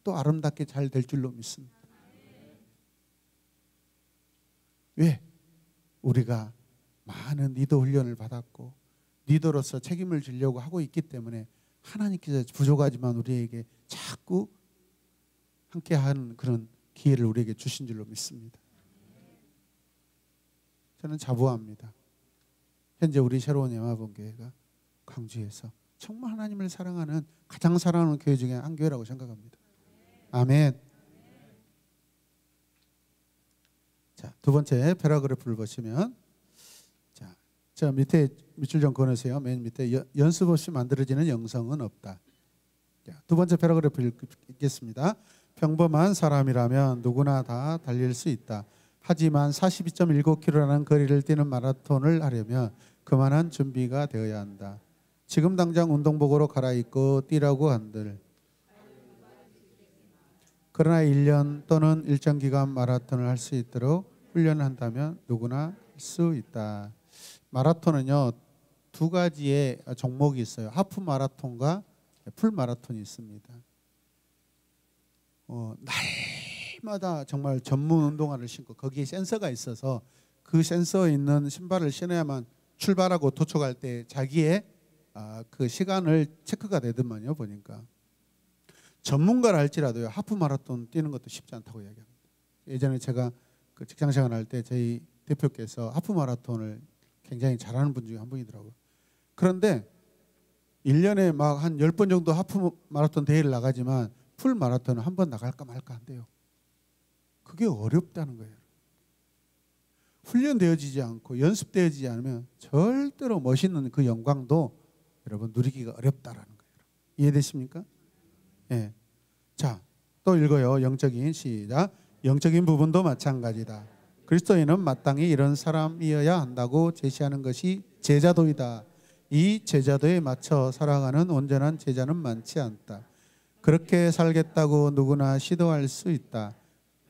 Speaker 1: 또 아름답게 잘 될 줄로 믿습니다. 왜? 우리가 많은 리더 훈련을 받았고 리더로서 책임을 지려고 하고 있기 때문에 하나님께서 부족하지만 우리에게 자꾸 함께하는 그런 기회를 우리에게 주신 줄로 믿습니다. 저는 자부합니다. 현재 우리 새로운 영화본교회가 광주에서 정말 하나님을 사랑하는, 가장 사랑하는 교회 중에 한 교회라고 생각합니다. 아멘. 자, 두 번째 패러그래프를 보시면, 자, 저 밑에 밑줄 좀 그어놓으세요. 맨 밑에 연습 없이 만들어지는 영성은 없다. 자, 두 번째 패러그래프 읽겠습니다. 평범한 사람이라면 누구나 다 달릴 수 있다. 하지만 42.19km라는 거리를 뛰는 마라톤을 하려면 그만한 준비가 되어야 한다. 지금 당장 운동복으로 갈아입고 뛰라고 한들, 그러나 1년 또는 일정 기간 마라톤을 할 수 있도록 훈련을 한다면 누구나 할 수 있다. 마라톤은요, 두 가지의 종목이 있어요. 하프 마라톤과 풀 마라톤이 있습니다. 날마다 정말 전문 운동화를 신고 거기에 센서가 있어서 그 센서에 있는 신발을 신어야만 출발하고 도착할 때 자기의 그 시간을 체크가 되더만요. 보니까 전문가라 할지라도요, 하프 마라톤 뛰는 것도 쉽지 않다고 이야기합니다. 예전에 제가 그 직장생활 할 때 저희 대표께서 하프 마라톤을 굉장히 잘하는 분 중에 한 분이더라고요. 그런데 1년에 막 한 10번 정도 하프 마라톤 대회를 나가지만 풀 마라톤은 한 번 나갈까 말까 한대요. 그게 어렵다는 거예요. 훈련되어지지 않고 연습되어지지 않으면 절대로 멋있는 그 영광도 여러분 누리기가 어렵다라는 거예요. 이해되십니까? 예. 자, 또 읽어요. 영적인, 시작. 영적인 부분도 마찬가지다. 그리스도인은 마땅히 이런 사람이어야 한다고 제시하는 것이 제자도이다. 이 제자도에 맞춰 살아가는 온전한 제자는 많지 않다. 그렇게 살겠다고 누구나 시도할 수 있다.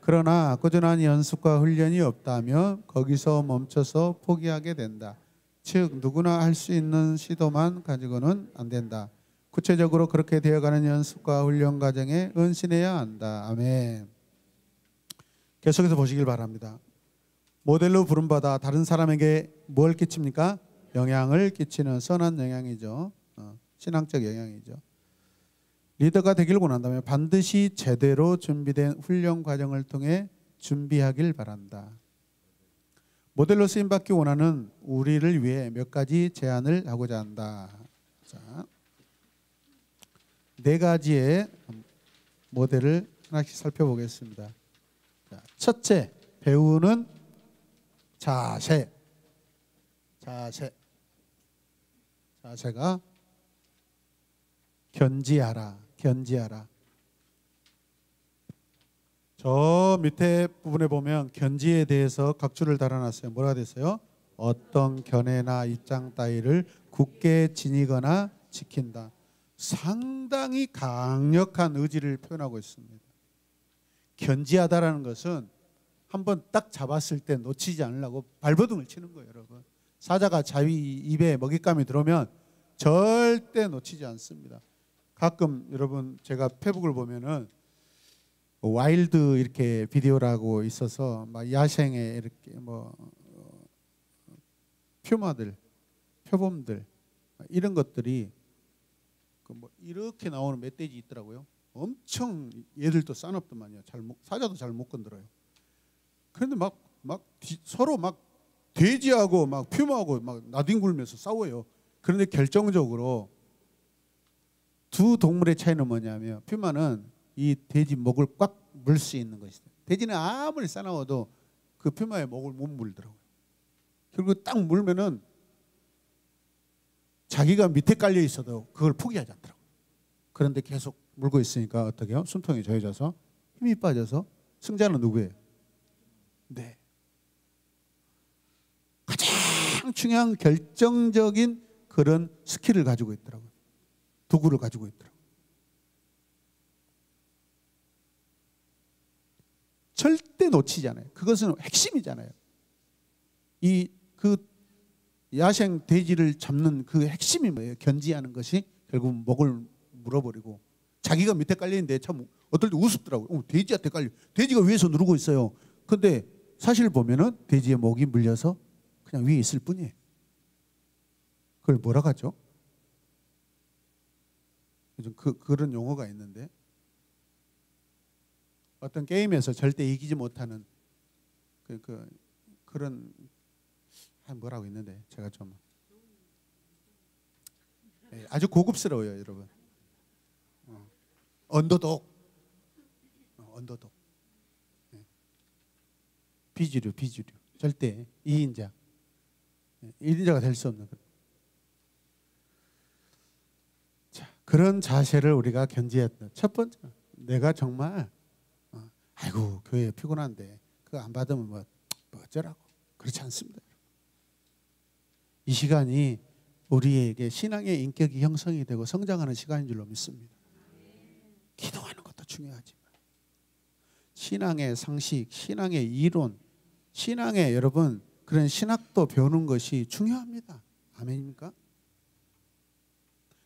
Speaker 1: 그러나 꾸준한 연습과 훈련이 없다면 거기서 멈춰서 포기하게 된다. 즉 누구나 할 수 있는 시도만 가지고는 안 된다. 구체적으로 그렇게 되어가는 연습과 훈련 과정에 은신해야 한다. 아멘. 계속해서 보시길 바랍니다. 모델로 부름받아 다른 사람에게 뭘 끼칩니까? 영향을 끼치는 선한 영향이죠. 신앙적 영향이죠. 리더가 되길 원한다면 반드시 제대로 준비된 훈련 과정을 통해 준비하길 바란다. 모델로 쓰임받기 원하는 우리를 위해 몇 가지 제안을 하고자 한다. 자, 4가지의 모델을 하나씩 살펴보겠습니다. 자, 첫째, 배우는 자세. 자세가 견지하라. 저 밑에 부분에 보면 견지에 대해서 각주를 달아놨어요. 뭐라 됐어요? 어떤 견해나 입장 따위를 굳게 지니거나 지킨다. 상당히 강력한 의지를 표현하고 있습니다. 견지하다라는 것은 한번 딱 잡았을 때 놓치지 않으려고 발버둥을 치는 거예요, 여러분. 사자가 자기 입에 먹잇감이 들어오면 절대 놓치지 않습니다. 가끔 여러분 제가 페북을 보면은 와일드 이렇게 비디오라고 있어서 막 야생의 이렇게 뭐 퓨마들, 표범들 이런 것들이 뭐 이렇게 나오는 멧돼지 있더라고요. 엄청 얘들도 싸납더만요. 사자도 잘 못 건드려요. 그런데 막 서로 막 돼지하고 막 퓨마하고 막 나뒹굴면서 싸워요. 그런데 결정적으로 두 동물의 차이는 뭐냐면 퓨마는 이 돼지 목을 꽉 물 수 있는 것이다. 돼지는 아무리 싸나워도 그 퓨마의 목을 못 물더라고요. 그리고 딱 물면은 자기가 밑에 깔려 있어도 그걸 포기하지 않더라고요. 그런데 계속 물고 있으니까 어떻게 해요? 숨통이 젖어서 힘이 빠져서 승자는 누구예요? 네. 가장 중요한 결정적인 그런 스킬을 가지고 있더라고요. 도구를 가지고 있더라고요. 절대 놓치지 않아요. 그것은 핵심이잖아요. 그 야생 돼지를 잡는 그 핵심이 뭐예요? 견지하는 것이 결국 목을 물어버리고 자기가 밑에 깔려있는데 참 어떨 때 우습더라고요. 돼지한테 깔려. 돼지가 위에서 누르고 있어요. 근데 사실 보면은 돼지의 목이 물려서 그냥 위에 있을 뿐이에요. 그걸 뭐라고 하죠? 요즘 그런 용어가 있는데 어떤 게임에서 절대 이기지 못하는 그런 뭐라고 있는데 제가 좀 아주 고급스러워요, 여러분. 언더독. 비주류. 절대 2인자. 1인자가 될 수 없는. 자, 그런 자세를 우리가 견지했다. 첫 번째, 내가 정말 아이고 교회 피곤한데 그거 안 받으면 뭐 어쩌라고. 그렇지 않습니다. 이 시간이 우리에게 신앙의 인격이 형성이 되고 성장하는 시간인 줄로 믿습니다. 기도하는 것도 중요하지만 신앙의 상식, 신앙의 이론, 신앙의 여러분 그런 신학도 배우는 것이 중요합니다. 아멘입니까?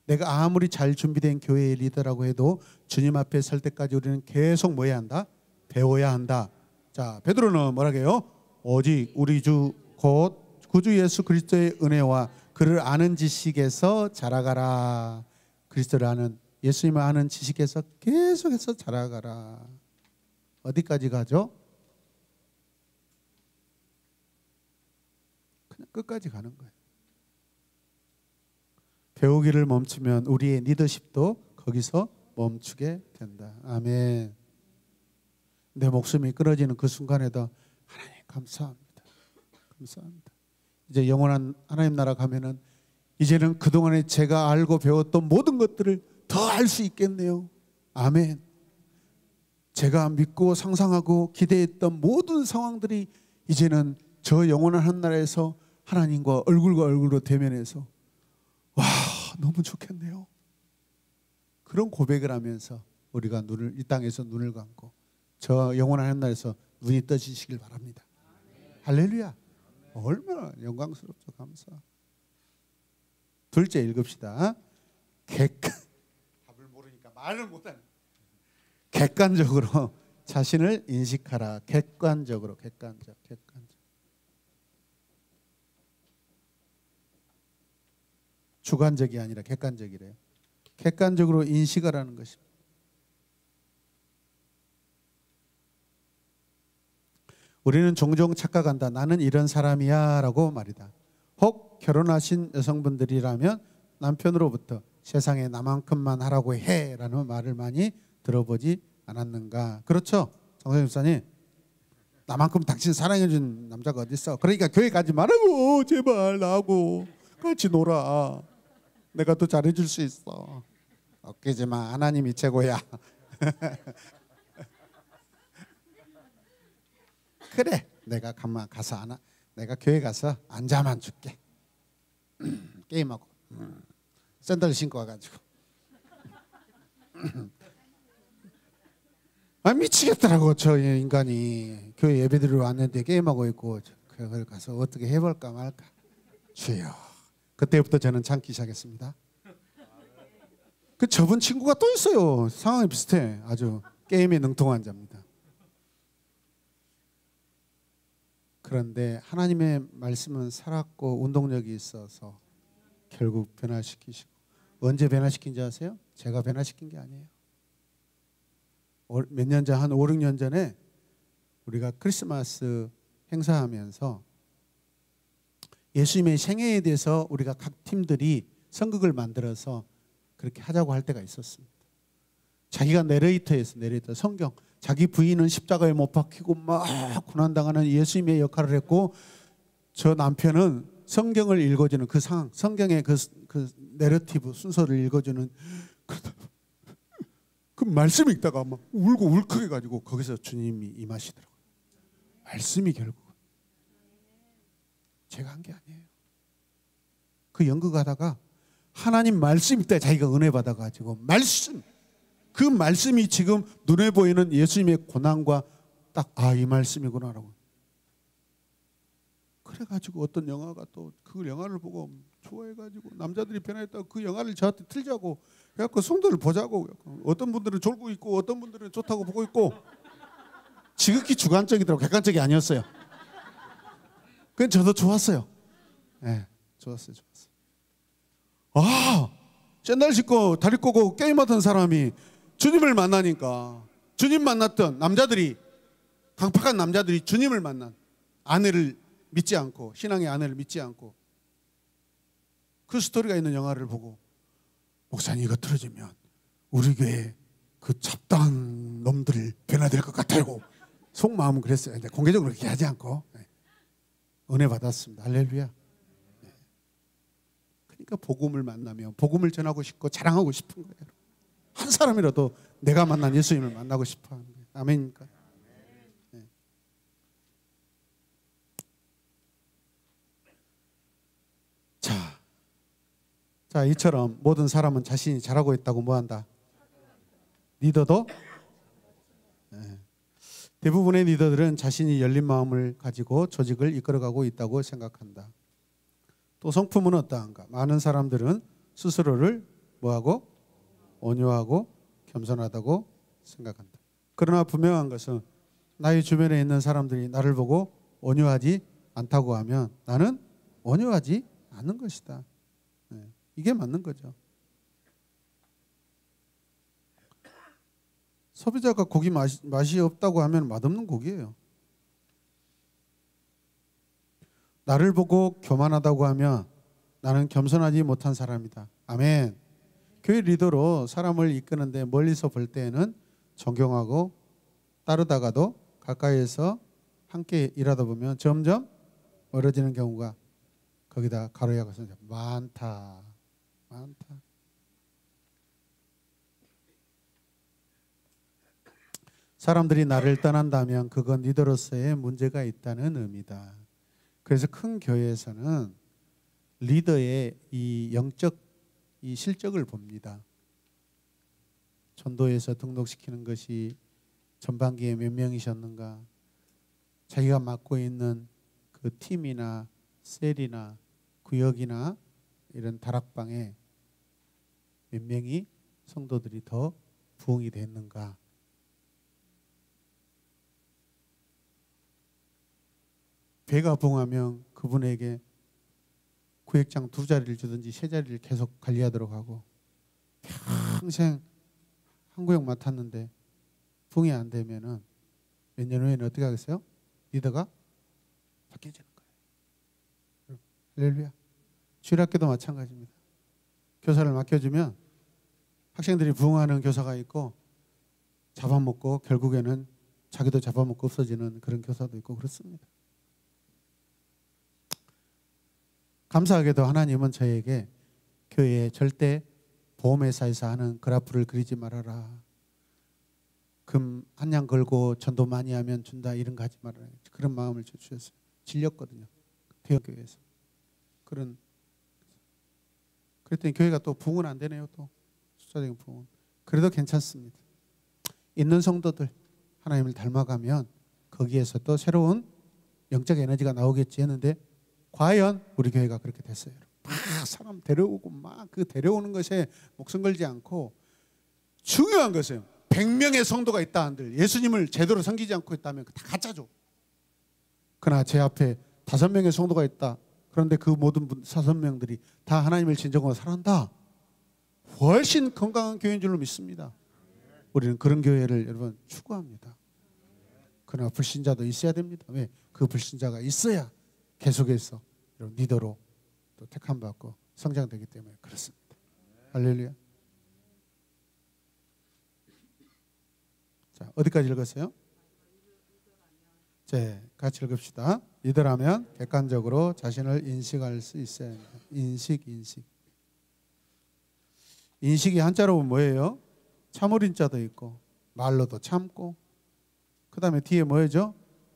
Speaker 1: 내가 아무리 잘 준비된 교회의 리더라고 해도 주님 앞에 설 때까지 우리는 계속 뭐 해야 한다? 배워야 한다. 자, 베드로는 뭐라고 해요? 오직 우리 주 곧 구주 예수 그리스도의 은혜와 그를 아는 지식에서 자라가라. 그리스도를 아는, 예수님을 아는 지식에서 계속해서 자라가라. 어디까지 가죠? 그냥 끝까지 가는 거예요. 배우기를 멈추면 우리의 리더십도 거기서 멈추게 된다. 아멘. 내 목숨이 끊어지는 그 순간에도 하나님 감사합니다. 감사합니다. 이제 영원한 하나님 나라 가면은 이제는 그동안에 제가 알고 배웠던 모든 것들을 더 알 수 있겠네요. 아멘. 제가 믿고 상상하고 기대했던 모든 상황들이 이제는 저 영원한 한나라에서 하나님과 얼굴과 얼굴로 대면해서 와 너무 좋겠네요. 그런 고백을 하면서 우리가 이 땅에서 눈을 감고 저 영원한 날에서 눈이 떠지시길 바랍니다. 할렐루야. 얼마나 영광스럽죠. 감사. 둘째 읽읍시다. 답을 모르니까 말을 못하네. 객관적으로 자신을 인식하라. 객관적. 주관적이 아니라 객관적이래요. 객관적으로 인식하라는 것입니다. 우리는 종종 착각한다. 나는 이런 사람이야 라고 말이다. 혹 결혼하신 여성분들이라면 남편으로부터 세상에 나만큼만 하라고 해 라는 말을 많이 들어보지 않았는가. 그렇죠? 정선생 목사님, 나만큼 당신 사랑해준 남자가 어디 있어? 그러니까 교회 가지 말라고. 제발 나하고 같이 놀아. 내가 더 잘해줄 수 있어. 웃기지마. 하나님이 최고야. 그래, 내가 가서 내가 교회 가서 앉아만 줄게. 게임하고 샌들 신고 와가지고 미치겠더라고. 저 인간이 교회 예배드리러 왔는데 게임하고 있고. 그걸 가서 어떻게 해볼까 말까. 주여. 그때부터 저는 참기 시작했습니다. 그 저번 친구가 또 있어요. 상황이 비슷해. 아주 게임에 능통한 자입니다. 그런데 하나님의 말씀은 살았고 운동력이 있어서 결국 변화시키시고. 언제 변화시킨지 아세요? 제가 변화시킨 게 아니에요. 몇 년 전, 한 5, 6년 전에 우리가 크리스마스 행사하면서 예수님의 생애에 대해서 우리가 각 팀들이 선극을 만들어서 그렇게 하자고 할 때가 있었습니다. 자기가 내레이터 성경, 자기 부인은 십자가에 못 박히고 막 고난당하는 예수님의 역할을 했고, 저 남편은 성경을 읽어주는 그 상황, 성경의 그 내러티브 순서를 읽어주는 그 말씀 읽다가 막 울고 울컥해가지고 거기서 주님이 임하시더라고요. 말씀이 결국은 제가 한 게 아니에요. 그 연극하다가 하나님 말씀 읽다 자기가 은혜 받아가지고 그 말씀이 지금 눈에 보이는 예수님의 고난과 딱 이 말씀이구나라고. 그래가지고 어떤 영화가 또 그 영화를 보고 좋아해가지고 남자들이 변화했다고 그 영화를 저한테 틀자고 해갖고 성도를 보자고. 어떤 분들은 졸고 있고 어떤 분들은 좋다고 보고 있고. 지극히 주관적이더라고. 객관적이 아니었어요. 그건 저도 좋았어요. 네, 좋았어요. 샌들 신고 다리 꼬고 게임하던 사람이 주님을 만나니까, 주님 만났던 남자들이, 강팍한 남자들이 주님을 만난 아내를 믿지 않고, 신앙의 아내를 믿지 않고 그 스토리가 있는 영화를 보고, 목사님 이거 틀어지면 우리 교회 그 잡다한 놈들이 변화될 것 같아요. 속마음은 그랬어요. 근데 공개적으로 그렇게 하지 않고 은혜 받았습니다. 할렐루야. 그러니까 복음을 만나면 복음을 전하고 싶고 자랑하고 싶은 거예요. 한 사람이라도 내가 만난 예수님을 만나고 싶어 하는 거예요. 아멘입니까? 네. 자, 이처럼 모든 사람은 자신이 잘하고 있다고 뭐한다? 리더도? 네. 대부분의 리더들은 자신이 열린 마음을 가지고 조직을 이끌어가고 있다고 생각한다. 또 성품은 어떠한가? 많은 사람들은 스스로를 뭐하고? 온유하고 겸손하다고 생각한다. 그러나 분명한 것은 나의 주변에 있는 사람들이 나를 보고 온유하지 않다고 하면 나는 온유하지 않는 것이다. 네, 이게 맞는 거죠. 소비자가 고기 맛이 없다고 하면 맛없는 고기예요. 나를 보고 교만하다고 하면 나는 겸손하지 못한 사람이다. 아멘. 교회 리더로 사람을 이끄는데 멀리서 볼 때에는 존경하고 따르다가도 가까이에서 함께 일하다 보면 점점 멀어지는 경우가 거기다 가로 약해서 많다. 사람들이 나를 떠난다면 그건 리더로서의 문제가 있다는 의미다. 그래서 큰 교회에서는 리더의 이 영적 이 실적을 봅니다.
Speaker 2: 전도에서 등록시키는 것이 전반기에 몇 명이셨는가, 자기가 맡고 있는 그 팀이나 셀이나 구역이나 이런 다락방에 몇 명이 성도들이 더 부흥이 됐는가. 배가 부흥하면 그분에게 구역장 2자리를 주든지 3자리를 계속 관리하도록 하고, 평생 한 구역 맡았는데 부흥이 안 되면은 몇 년 후에는 어떻게 하겠어요? 리더가 바뀌어지는 거예요. 할렐루야. 주일학교도 마찬가지입니다. 교사를 맡겨주면 학생들이 부흥하는 교사가 있고, 잡아먹고 결국에는 자기도 잡아먹고 없어지는 그런 교사도 있고 그렇습니다. 감사하게도 하나님은 저에게 교회에 절대 보험회사에서 하는 그래프를 그리지 말아라, 금 한 양 걸고 전도 많이 하면 준다, 이런 거 하지 말아라, 그런 마음을 주셨어요. 질렸거든요, 대학교에서. 그랬더니 교회가 또 부흥은 안 되네요. 또 숫자적인 부흥은. 그래도 괜찮습니다. 있는 성도들 하나님을 닮아가면 거기에서 또 새로운 영적 에너지가 나오겠지 했는데, 과연 우리 교회가 그렇게 됐어요. 막 사람 데려오고 막 그 데려오는 것에 목숨 걸지 않고, 중요한 것은 100명의 성도가 있다 한들 예수님을 제대로 섬기지 않고 있다면 다 가짜죠. 그러나 제 앞에 5명의 성도가 있다. 그런데 그 모든 5명들이 다 하나님을 진정으로 사랑한다. 훨씬 건강한 교회인 줄로 믿습니다. 우리는 그런 교회를 여러분 추구합니다. 그러나 불신자도 있어야 됩니다. 왜? 그 불신자가 있어야 계속해서 리더로 또 택함받고 성장되기 때문에 그렇습니다. 할렐루야. 자, 어디까지 읽었어요? 자, 같이 읽읍시다. 리더라면 객관적으로 자신을 인식할 수 있어야 합니다. 인식이 한자로 보면 뭐예요? 참을인자도 있고, 말로도 참고, 그 다음에 뒤에 뭐죠?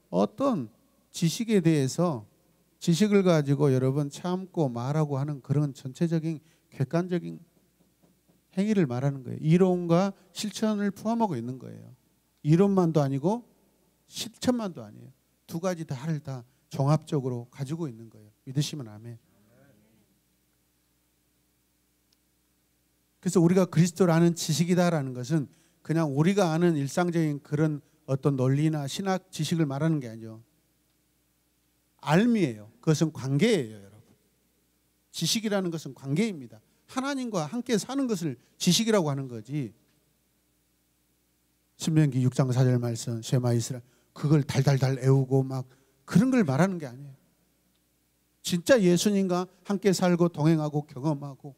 Speaker 2: 어떤 지식에 대해서 지식을 가지고 여러분 참고 말하고 하는 그런 전체적인 객관적인 행위를 말하는 거예요. 이론과 실천을 포함하고 있는 거예요. 이론만도 아니고 실천만도 아니에요. 두 가지 다를 다 종합적으로 가지고 있는 거예요. 믿으시면 아멘. 그래서 우리가 그리스도를 아는 지식이다라는 것은 그냥 우리가 아는 일상적인 그런 어떤 논리나 신학 지식을 말하는 게 아니죠. 알미예요. 그것은 관계예요, 여러분. 지식이라는 것은 관계입니다. 하나님과 함께 사는 것을 지식이라고 하는 거지. 신명기 6장 4절 말씀, 쉐마 이스라엘, 그걸 달달달 애우고 막 그런 걸 말하는 게 아니에요. 진짜 예수님과 함께 살고 동행하고 경험하고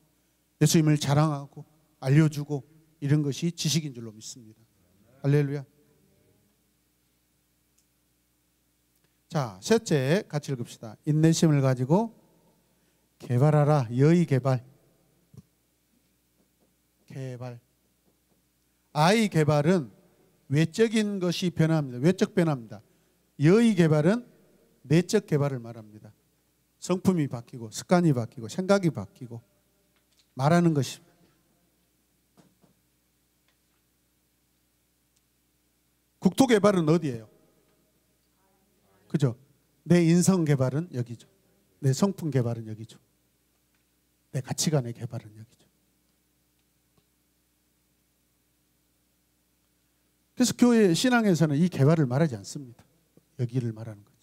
Speaker 2: 예수님을 자랑하고 알려주고 이런 것이 지식인 줄로 믿습니다. 할렐루야. 자, 셋째 같이 읽읍시다. 인내심을 가지고 개발하라. 여의 개발. 아이 개발은 외적인 것이 변화합니다. 외적 변화입니다. 여의 개발은 내적 개발을 말합니다. 성품이 바뀌고 습관이 바뀌고 생각이 바뀌고 말하는 것입니다. 국토 개발은 어디예요? 그죠? 내 인성 개발은 여기죠. 내 성품 개발은 여기죠. 내 가치관의 개발은 여기죠. 그래서 교회 신앙에서는 이 개발을 말하지 않습니다. 여기를 말하는 거죠.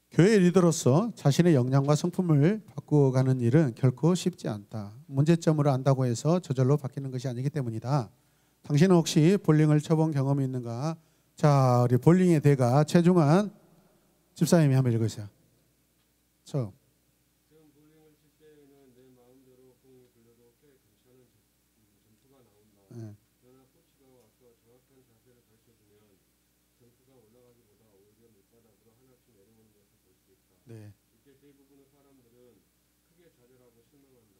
Speaker 2: 교회 리더로서 자신의 역량과 성품을 바꾸어가는 일은 결코 쉽지 않다. 문제점을 안다고 해서 저절로 바뀌는 것이 아니기 때문이다. 당신은 혹시 볼링을 쳐본 경험이 있는가? 자, 우리 볼링의 대가 최중한 집사님이 한번 읽으세요. 처음.
Speaker 3: 지금 볼링을 칠 때는 내 마음대로 공이 굴려도 꽤 괜찮은 점수가 나온다.
Speaker 2: 네.
Speaker 3: 그러나 코치가 와서 정확한 자세를 가르쳐주면 점수가 올라가기보다 오히려 밑바닥으로 하나씩 내려오는 것을 볼 수 있다.
Speaker 2: 네.
Speaker 3: 이때 대부분의 사람들은 크게 좌절하고 실망한다.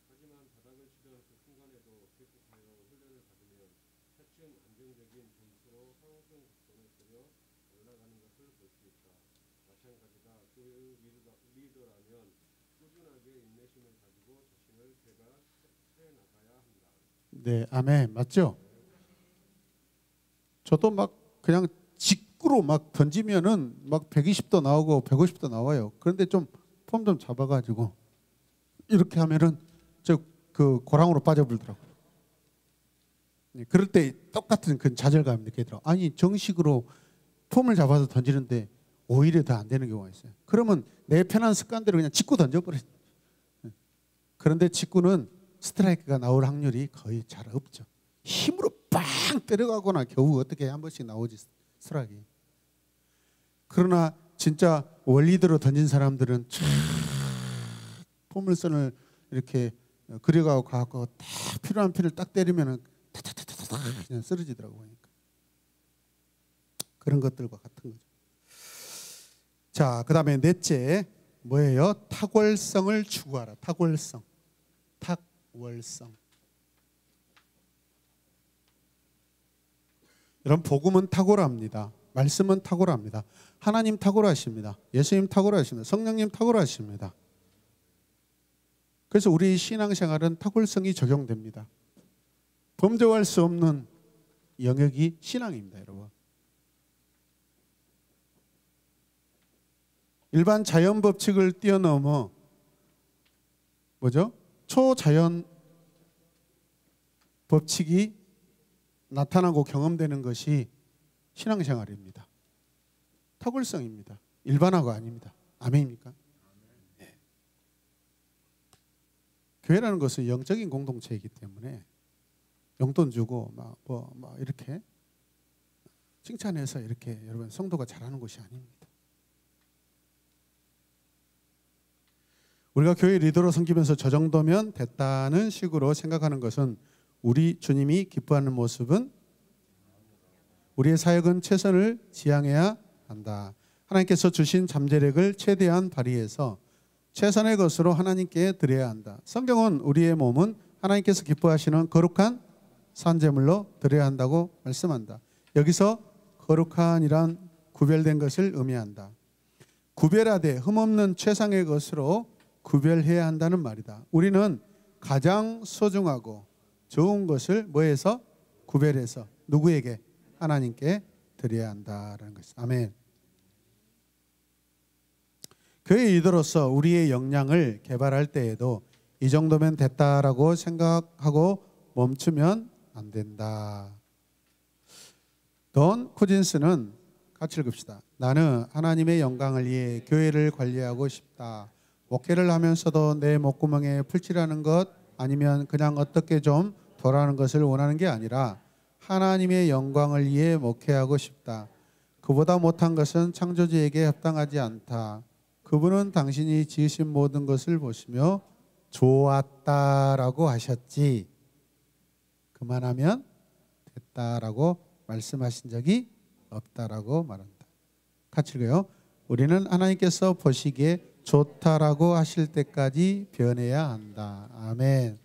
Speaker 3: 하지만 바닥을 치던 그 순간에도 계속하여 훈련을 받으면 차츰 안정적인 점수로 상승 곡선을 그려 올라가는 것을 볼 수 있다. 마찬가지다. 그 리더라면 꾸준하게 인내심을 가지고 자신을
Speaker 2: 네, 아멘. 맞죠? 저도 막 그냥 직구로 막 던지면은 막 120도 나오고 150도 나와요. 그런데 좀 폼 좀 잡아가지고 이렇게 하면은 저 그 고랑으로 빠져버리더라고요. 그럴 때 똑같은 그 좌절감이 느끼더라고요. 아니 정식으로 폼을 잡아서 던지는데 오히려 더 안 되는 경우가 있어요. 그러면 내 편한 습관대로 그냥 직구 던져버려요. 그런데 직구는 스트라이크가 나올 확률이 거의 잘 없죠. 힘으로 빵 때려가거나 겨우 어떻게 한 번씩 나오지 스트라이크. 그러나 진짜 원리대로 던진 사람들은 포물선을 이렇게 그려가고 딱 필요한 필을 딱 때리면은 타타타타타 그냥 쓰러지더라고요. 그러니까. 그런 것들과 같은 거죠. 자, 그다음에 넷째 뭐예요? 탁월성을 추구하라. 탁월성. 여러분 복음은 탁월합니다. 말씀은 탁월합니다. 하나님 탁월하십니다. 예수님 탁월하십니다. 성령님 탁월하십니다. 그래서 우리 신앙생활은 탁월성이 적용됩니다. 범죄할 수 없는 영역이 신앙입니다, 여러분. 일반 자연 법칙을 뛰어넘어 뭐죠? 초자연 법칙이 나타나고 경험되는 것이 신앙생활입니다. 탁월성입니다. 일반화가 아닙니다. 아멘입니까? 네. 교회라는 것은 영적인 공동체이기 때문에 용돈 주고 막 이렇게 칭찬해서 이렇게 여러분 성도가 잘하는 것이 아닙니다. 우리가 교회 리더로 섬기면서 저 정도면 됐다는 식으로 생각하는 것은 우리 주님이 기뻐하는 모습은 우리의 사역은 최선을 지향해야 한다. 하나님께서 주신 잠재력을 최대한 발휘해서 최선의 것으로 하나님께 드려야 한다. 성경은 우리의 몸은 하나님께서 기뻐하시는 거룩한 산제물로 드려야 한다고 말씀한다. 여기서 거룩한이란 구별된 것을 의미한다. 구별하되 흠없는 최상의 것으로 구별해야 한다는 말이다. 우리는 가장 소중하고 좋은 것을 뭐해서 구별해서 누구에게? 하나님께 드려야 한다라는 것입니다. 아멘. 교회 리더로서 우리의 역량을 개발할 때에도 이 정도면 됐다라고 생각하고 멈추면 안 된다. 돈 쿠진스는 같이 읽읍시다. 나는 하나님의 영광을 위해 교회를 관리하고 싶다. 목회를 하면서도 내 목구멍에 풀칠하는 것 아니면 그냥 어떻게 좀 돌아가는 것을 원하는 게 아니라 하나님의 영광을 위해 목회하고 싶다. 그보다 못한 것은 창조주에게 합당하지 않다. 그분은 당신이 지으신 모든 것을 보시며 좋았다라고 하셨지. 그만하면 됐다라고 말씀하신 적이 없다라고 말한다. 같이 읽어요. 우리는 하나님께서 보시기에 좋다라고 하실 때까지 변해야 한다. 아멘.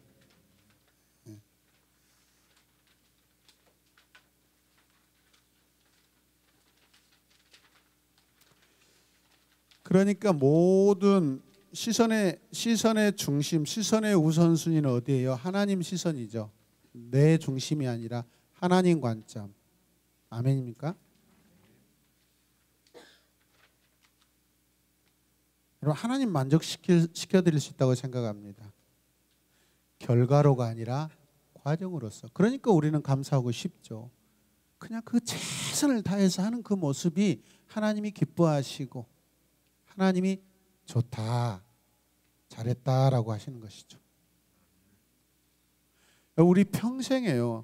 Speaker 2: 그러니까 모든 시선의 중심, 시선의 우선순위는 어디예요? 하나님 시선이죠. 내 중심이 아니라 하나님 관점. 아멘입니까? 여러분 하나님 만족시켜드릴 수 있다고 생각합니다. 결과로가 아니라 과정으로서. 그러니까 우리는 감사하고 싶죠. 그냥 그 최선을 다해서 하는 그 모습이 하나님이 기뻐하시고 하나님이 좋다, 잘했다라고 하시는 것이죠. 우리 평생에요.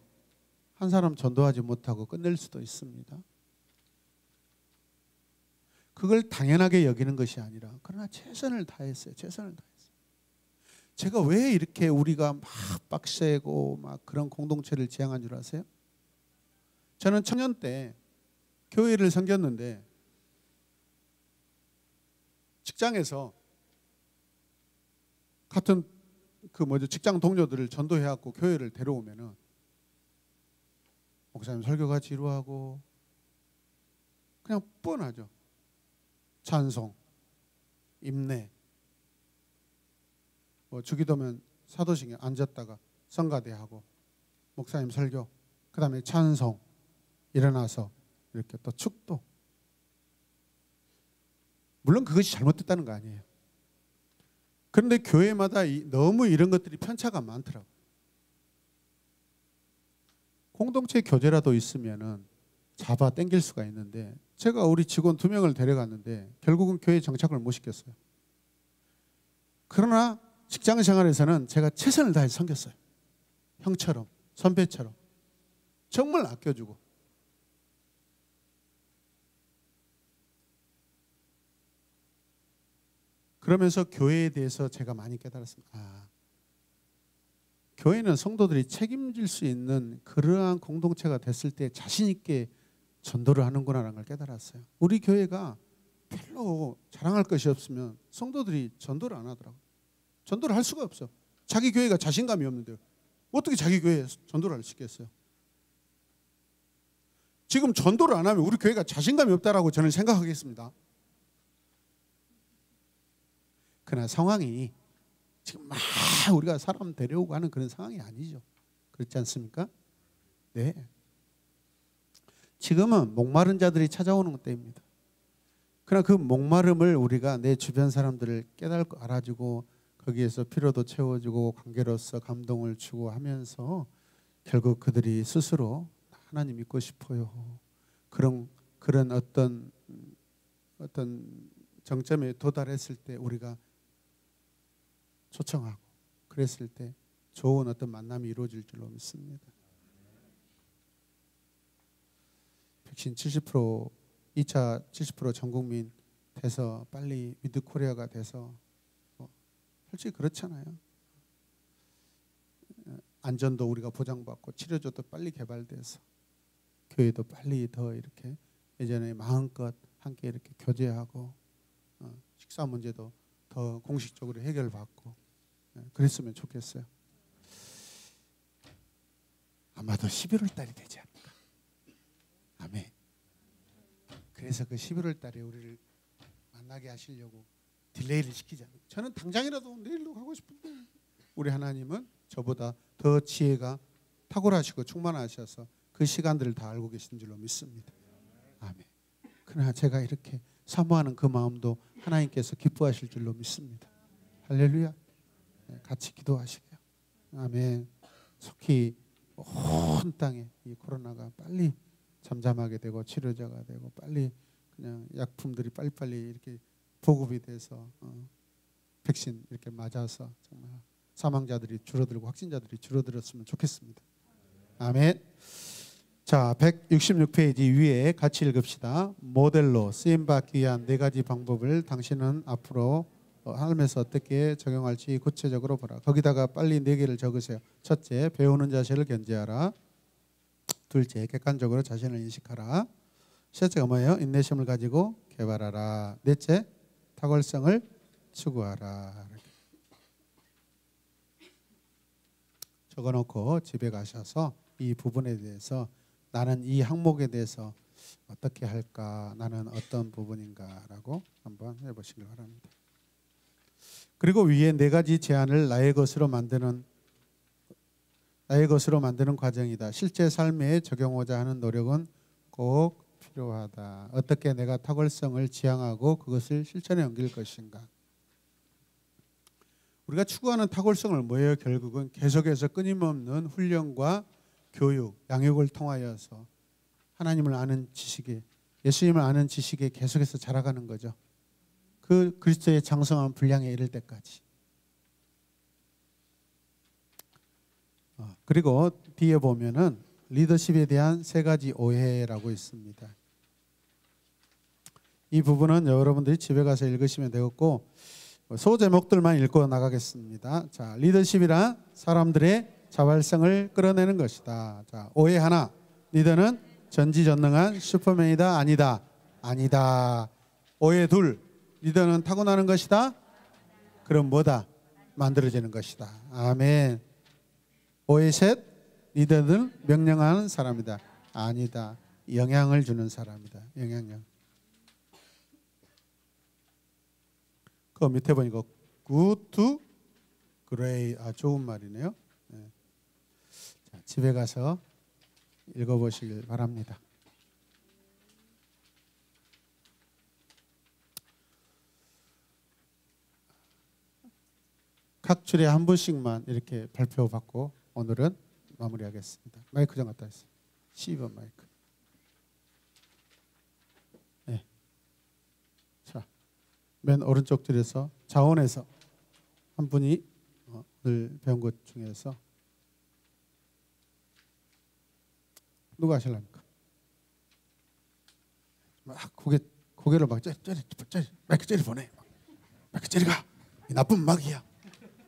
Speaker 2: 한 사람 전도하지 못하고 끝낼 수도 있습니다. 그걸 당연하게 여기는 것이 아니라 그러나 최선을 다했어요. 최선을 다했어요. 제가 왜 이렇게 우리가 막 빡세고 막 그런 공동체를 지향한 줄 아세요? 저는 청년 때 교회를 섬겼는데 직장에서 같은 직장 동료들을 전도해갖고 교회를 데려오면은 목사님 설교가 지루하고 그냥 뻔하죠. 찬송, 임내, 주기도면 사도식에 앉았다가 성가대하고 목사님 설교, 그 다음에 찬송, 일어나서 이렇게 또 축도. 물론 그것이 잘못됐다는 거 아니에요. 그런데 교회마다 너무 이런 것들이 편차가 많더라고요. 공동체 교제라도 있으면은 잡아 당길 수가 있는데, 제가 우리 직원 2명을 데려갔는데 결국은 교회 정착을 못 시켰어요. 그러나 직장 생활에서는 제가 최선을 다해 섬겼어요. 형처럼, 선배처럼 정말 아껴주고. 그러면서 교회에 대해서 제가 많이 깨달았습니다. 교회는 성도들이 책임질 수 있는 그러한 공동체가 됐을 때 자신 있게 전도를 하는구나라는 걸 깨달았어요. 우리 교회가 별로 자랑할 것이 없으면 성도들이 전도를 안 하더라고요. 전도를 할 수가 없어. 자기 교회가 자신감이 없는데요. 어떻게 자기 교회에 전도를 할 수 있겠어요? 지금 전도를 안 하면 우리 교회가 자신감이 없다라고 저는 생각하겠습니다. 그러나 상황이 지금 막 우리가 사람 데려오고 하는 그런 상황이 아니죠. 그렇지 않습니까? 네. 지금은 목마른 자들이 찾아오는 때입니다. 그러나 그 목마름을 우리가 내 주변 사람들을 깨닫고 알아주고 거기에서 피로도 채워주고 관계로서 감동을 주고 하면서 결국 그들이 스스로 하나님 믿고 싶어요. 그런 어떤 정점에 도달했을 때 우리가 초청하고 그랬을 때 좋은 어떤 만남이 이루어질 줄로 믿습니다. 백신 70%, 2차 70% 전 국민 돼서 빨리 위드 코리아가 돼서 솔직히 그렇잖아요. 안전도 우리가 보장받고 치료제도 빨리 개발돼서 교회도 빨리 더 이렇게 예전에 마음껏 함께 이렇게 교제하고 식사 문제도 더 공식적으로 해결받고 그랬으면 좋겠어요. 아마도 11월 달이 되지 않을까. 아멘. 그래서 그 11월 달에 우리를 만나게 하시려고 딜레이를 시키지 않아요. 저는 당장이라도 내일로 가고 싶은데 우리 하나님은 저보다 더 지혜가 탁월하시고 충만하셔서 그 시간들을 다 알고 계신 줄로 믿습니다. 아멘. 그러나 제가 이렇게 사모하는 그 마음도 하나님께서 기뻐하실 줄로 믿습니다. 할렐루야. 같이 기도하시게요. 아멘. 속히 온 땅에 이 코로나가 빨리 잠잠하게 되고 치료제가 되고 빨리 그냥 약품들이 빨리빨리 이렇게 보급이 돼서 백신 이렇게 맞아서 정말 사망자들이 줄어들고 확진자들이 줄어들었으면 좋겠습니다. 아멘. 자, 166페이지 위에 같이 읽읍시다. 모델로 쓰임받기 위한 4가지 방법을 당신은 앞으로 삶에서 어떻게 적용할지 구체적으로 보라. 거기다가 빨리 4개를 적으세요. 첫째, 배우는 자세를 견지하라. 둘째, 객관적으로 자신을 인식하라. 셋째가 뭐예요? 인내심을 가지고 개발하라. 넷째, 탁월성을 추구하라. 적어놓고 집에 가셔서 이 부분에 대해서 나는 이 항목에 대해서 어떻게 할까? 나는 어떤 부분인가라고 한번 해보시길 바랍니다. 그리고 위에 4가지 제안을 나의 것으로 만드는 과정이다. 실제 삶에 적용하고자 하는 노력은 꼭 필요하다. 어떻게 내가 탁월성을 지향하고 그것을 실천에 옮길 것인가. 우리가 추구하는 탁월성을 뭐예요? 결국은 계속해서 끊임없는 훈련과 교육, 양육을 통하여서 하나님을 아는 지식에, 예수님을 아는 지식에 계속해서 자라가는 거죠. 그 그리스도의 장성한 분량에 이를 때까지. 그리고 뒤에 보면은 리더십에 대한 3가지 오해라고 있습니다. 이 부분은 여러분들이 집에 가서 읽으시면 되겠고 소제목들만 읽고 나가겠습니다. 자, 리더십이란 사람들의 자발성을 끌어내는 것이다. 자, 오해 하나. 리더는 전지전능한 슈퍼맨이다. 아니다. 아니다. 오해 둘. 리더는 타고나는 것이다. 그럼 뭐다? 만들어지는 것이다. 아멘. 오해 셋. 리더는 명령하는 사람이다. 아니다. 영향을 주는 사람이다. 영향력. 그 밑에 보니까 good to great. 좋은 말이네요. 집에 가서 읽어보시길 바랍니다. 각 줄에 한 분씩만 이렇게 발표받고 오늘은 마무리하겠습니다. 마이크 좀 갖다 주세요. 12번 마이크. 네. 자, 맨 오른쪽 줄에서 자원에서 한 분이 오늘 배운 것 중에서 누가 하실랍니까? 막 고개를 막 쩌리 마이크 쩌리 보내. 마이크 쩌리 가. 이 나쁜 마귀야.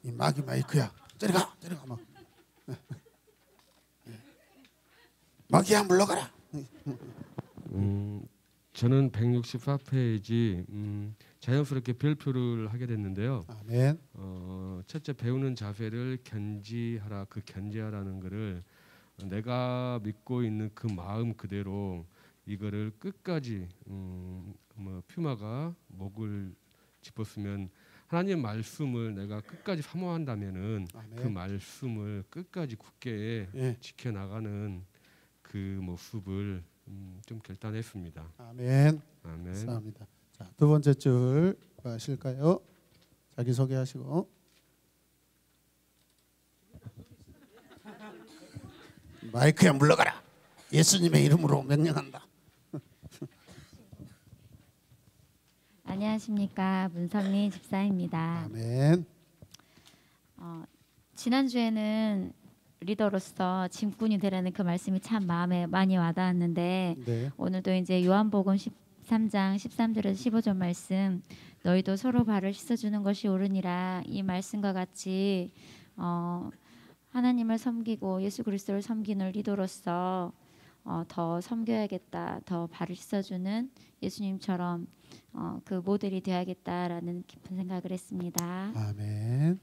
Speaker 2: 이 마귀 마이크야. 쩌리 가 막. 마귀야 물러가라.
Speaker 3: 저는 164페이지 자연스럽게 별표를 하게 됐는데요.
Speaker 2: 아멘.
Speaker 3: 첫째 배우는 자세를 견지하라. 그 견지하라는 거를 내가 믿고 있는 그 마음 그대로 이거를 끝까지 퓨마가 목을 짚었으면 하나님 말씀을 내가 끝까지 사모한다면은 그 말씀을 끝까지 굳게 지켜나가는 그 모습을 좀 결단했습니다.
Speaker 2: 아멘.
Speaker 3: 아멘.
Speaker 2: 감사합니다. 자, 두 번째 줄 하실까요? 자기 소개하시고. 마이크에 물러가라. 예수님의 이름으로 명령한다.
Speaker 4: 안녕하십니까, 문성리 집사입니다.
Speaker 2: 아멘.
Speaker 4: 지난주에는 리더로서 짐꾼이 되라는 그 말씀이 참 마음에 많이 와닿았는데
Speaker 2: 네.
Speaker 4: 오늘도 이제 요한복음 13장 13절에서 15절 말씀 너희도 서로 발을 씻어주는 것이 옳으니라 이 말씀과 같이 하나님을 섬기고 예수 그리스도를 섬기는 리더로서 더 섬겨야겠다, 더 발을 씻어주는 예수님처럼 그 모델이 되어야겠다라는 깊은 생각을 했습니다.
Speaker 2: 아멘.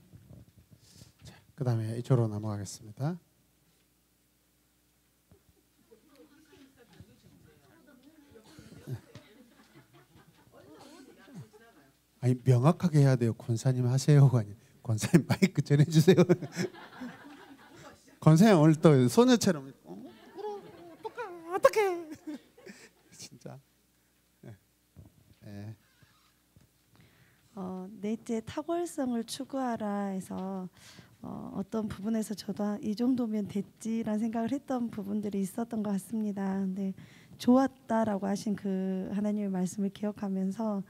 Speaker 2: 자, 그다음에 이쪽으로 넘어가겠습니다. 아니 명확하게 해야 돼요. 권사님 하세요가 아니. 권사님 마이크 전해주세요. 권사님 오늘 또 소녀처럼 어떡해 진짜. 네.
Speaker 5: 넷째 탁월성을 추구하라 해서 어떤 부분에서 저도 이 정도면 됐지라는 생각을 했던 부분들이 있었던 것 같습니다. 근데 좋았다라고 하신 그 하나님의 말씀을 기억하면서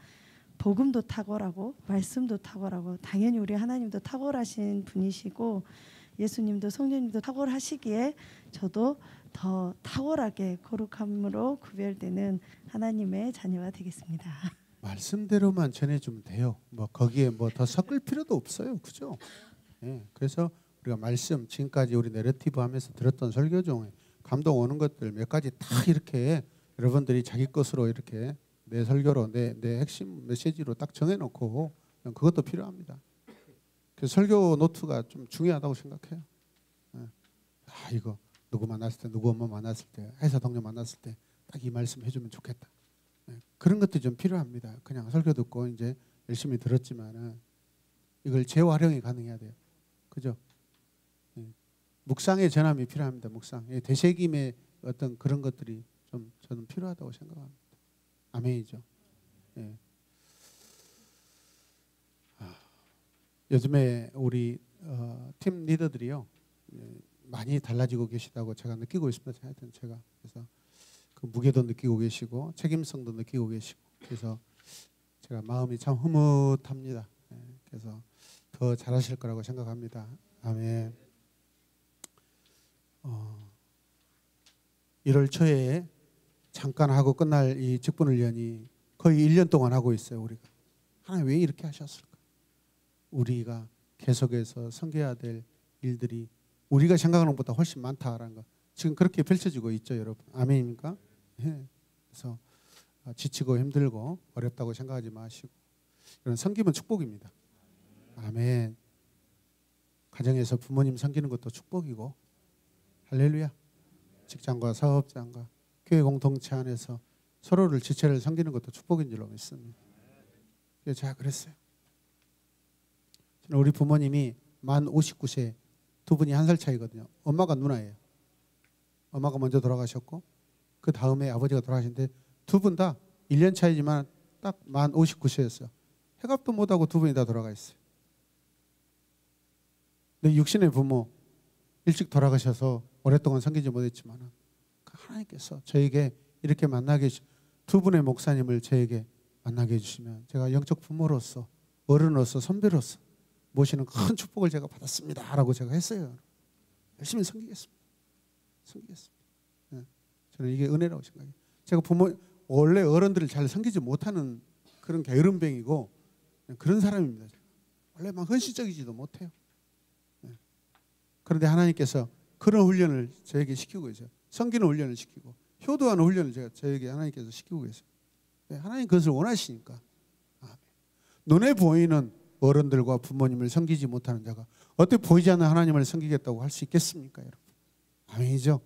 Speaker 5: 복음도 탁월하고 말씀도 탁월하고 당연히 우리 하나님도 탁월하신 분이시고 예수님도 성령님도 탁월하시기에 저도 더 탁월하게 거룩함으로 구별되는 하나님의 자녀가 되겠습니다.
Speaker 2: 말씀대로만 전해주면 돼요. 뭐 거기에 뭐 더 섞을 필요도 없어요, 그죠? 예, 그래서 우리가 말씀 지금까지 우리 내러티브 하면서 들었던 설교 중에 감동 오는 것들 몇 가지 다 이렇게 여러분들이 자기 것으로 이렇게 내 설교로 내 핵심 메시지로 딱 정해놓고 그것도 필요합니다. 그 설교 노트가 좀 중요하다고 생각해요. 예. 이거 누구 만났을 때, 누구 엄마 만났을 때, 회사 동료 만났을 때 딱 이 말씀 해주면 좋겠다. 그런 것도 좀 필요합니다. 그냥 설교 듣고 이제 열심히 들었지만은 이걸 재활용이 가능해야 돼요. 그죠? 묵상의 전함이 필요합니다. 묵상. 되새김의 어떤 그런 것들이 좀 저는 필요하다고 생각합니다. 아멘이죠. 예. 요즘에 우리 팀 리더들이요 많이 달라지고 계시다고 제가 느끼고 있습니다. 하여튼 제가 그래서 그 무게도 느끼고 계시고 책임성도 느끼고 계시고 그래서 제가 마음이 참 흐뭇합니다. 그래서 더 잘하실 거라고 생각합니다. 아멘. 1월 초에 잠깐 하고 끝날 이 직분훈련이 거의 1년 동안 하고 있어요. 우리가 하나님 왜 이렇게 하셨을까? 우리가 계속해서 섬겨야 될 일들이 우리가 생각하는 것보다 훨씬 많다라는 거 지금 그렇게 펼쳐지고 있죠, 여러분. 아멘입니까? 예. 그래서 지치고 힘들고 어렵다고 생각하지 마시고 이런 섬기면 축복입니다. 아멘. 가정에서 부모님 섬기는 것도 축복이고 할렐루야. 직장과 사업장과 교회 공동체 안에서 서로를 지체를 섬기는 것도 축복인 줄로 믿습니다. 그래서 제가 그랬어요. 저는 우리 부모님이 만 59세 두 분이 한 살 차이거든요. 엄마가 누나예요. 엄마가 먼저 돌아가셨고 그 다음에 아버지가 돌아가셨는데 두 분 다 1년 차이지만 딱 만 59세였어요. 해갑도 못하고 두 분이 다 돌아가 있어요. 근데 육신의 부모 일찍 돌아가셔서 오랫동안 섬기지 못했지만 하나님께서 저에게 이렇게 만나게 두 분의 목사님을 저에게 만나게 해주시면 제가 영적 부모로서 어른으로서 선배로서 모시는 큰 축복을 제가 받았습니다 라고 제가 했어요. 열심히 섬기겠습니다. 네. 저는 이게 은혜라고 생각해요. 제가 원래 어른들을 잘 섬기지 못하는 그런 게으름뱅이고 그런 사람입니다. 원래 막 헌신적이지도 못해요. 네. 그런데 하나님께서 그런 훈련을 저에게 시키고 계세요. 섬기는 훈련을 시키고 효도하는 훈련을 저에게 하나님께서 시키고 계세요. 네. 하나님 그것을 원하시니까. 아멘. 눈에 보이는 어른들과 부모님을 섬기지 못하는 자가 어떻게 보이지 않는 하나님을 섬기겠다고 할 수 있겠습니까, 여러분? 아멘이죠.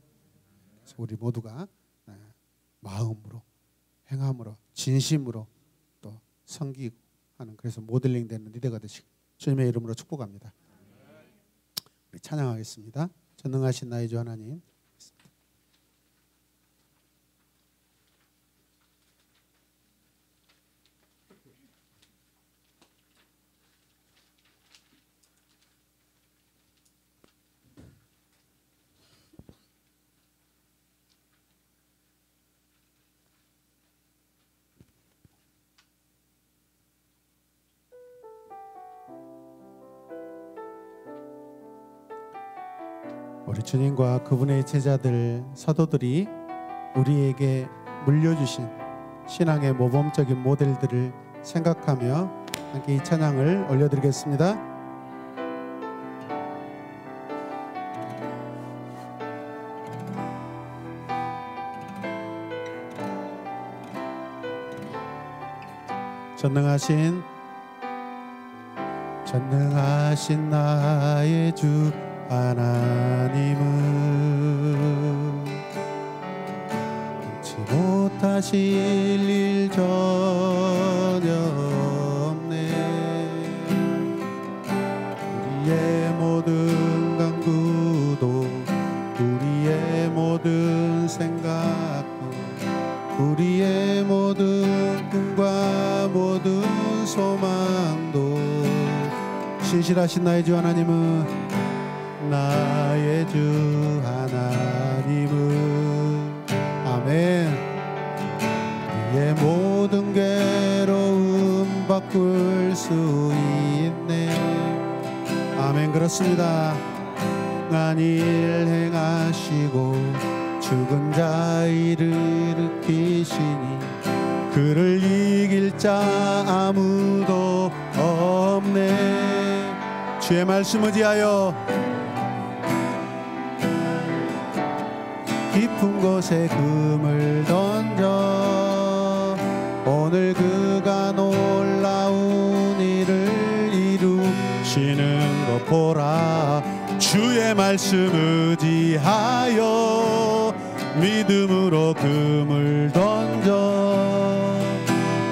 Speaker 2: 그래서 우리 모두가 마음으로, 행함으로, 진심으로 또 섬기고 하는 그래서 모델링 되는 리더가 되시고 주님의 이름으로 축복합니다. 우리 찬양하겠습니다. 전능하신 나의 주 하나님. 우리 주님과 그분의 제자들 사도들이 우리에게 물려주신 신앙의 모범적인 모델들을 생각하며 함께 이 찬양을 올려드리겠습니다. 전능하신 나의 주 하나님은 능치 못하실 일 전혀 없네. 우리의 모든 간구도 우리의 모든 생각도 우리의 모든 꿈과 모든 소망도 신실하신 나의 주 하나님은 나의 주 하나님은 아멘. 우리의 모든 괴로움 바꿀 수 있네. 아멘. 그렇습니다. 강한 일 행하시고 죽은 자 일으키시니 그를 이길 자 아무도 없네. 주의 말씀 의지하여 깊은 곳에 금을 던져 오늘 그가 놀라운 일을 이루시는 것 보라. 주의 말씀 의지하여 믿음으로 금을 던져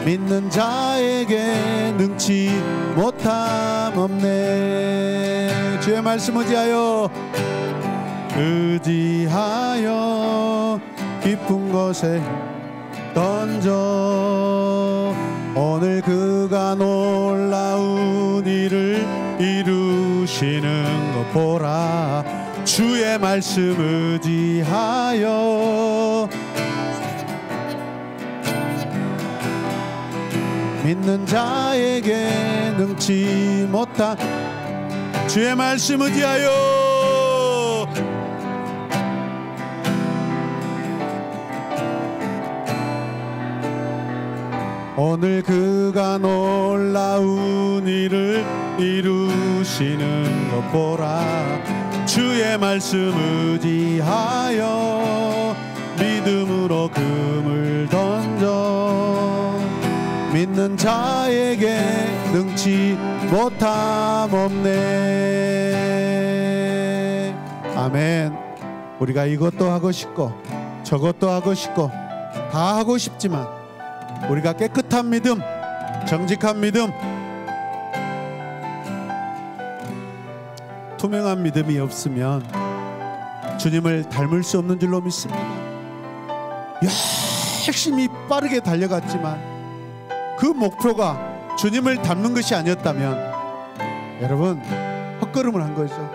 Speaker 2: 믿는 자에게 능치 못함 없네. 주의 말씀 의지하여 깊은 곳에 던져 오늘 그가 놀라운 일을 이루시는 것 보라. 주의 말씀 의지하여 믿는 자에게 능치 못한 주의 말씀 의지하여 오늘 그가 놀라운 일을 이루시는 것 보라. 주의 말씀 의지하여 믿음으로 금을 던져 믿는 자에게 능치 못함 없네. 아멘. 우리가 이것도 하고 싶고 저것도 하고 싶고 다 하고 싶지만 우리가 깨끗한 믿음, 정직한 믿음, 투명한 믿음이 없으면 주님을 닮을 수 없는 줄로 믿습니다. 열심히 빠르게 달려갔지만 그 목표가 주님을 닮는 것이 아니었다면 여러분 헛걸음을 한 거죠.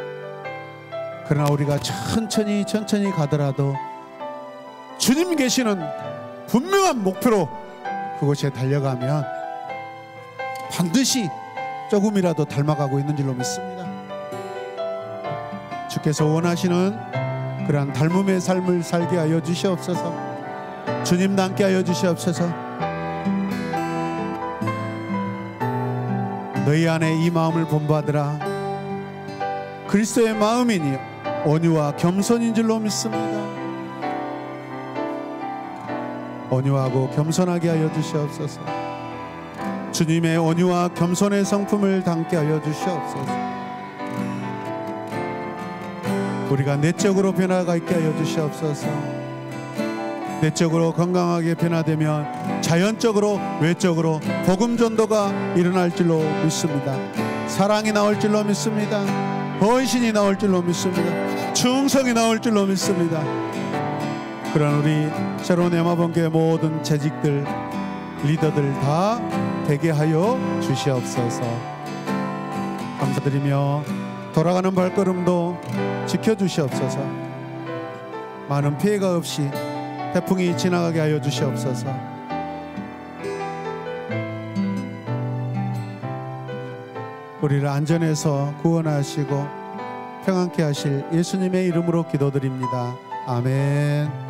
Speaker 2: 그러나 우리가 천천히 가더라도 주님 계시는 분명한 목표로 그곳에 달려가면 반드시 조금이라도 닮아가고 있는 줄로 믿습니다. 주께서 원하시는 그러한 닮음의 삶을 살게 하여 주시옵소서. 주님 닮게 하여 주시옵소서. 너희 안에 이 마음을 본받으라. 그리스도의 마음이니 온유와 겸손인 줄로 믿습니다. 온유하고 겸손하게 하여 주시옵소서. 주님의 온유와 겸손의 성품을 담게 하여 주시옵소서. 우리가 내적으로 변화가 있게 하여 주시옵소서. 내적으로 건강하게 변화되면 자연적으로 외적으로 복음 전도가 일어날 줄로 믿습니다. 사랑이 나올 줄로 믿습니다. 헌신이 나올 줄로 믿습니다. 충성이 나올 줄로 믿습니다. 그런 우리 새로운 에마본교회 모든 재직들, 리더들 다 되게 하여 주시옵소서. 감사드리며 돌아가는 발걸음도 지켜주시옵소서. 많은 피해가 없이 태풍이 지나가게 하여 주시옵소서. 우리를 안전해서 구원하시고 평안케 하실 예수님의 이름으로 기도드립니다. 아멘.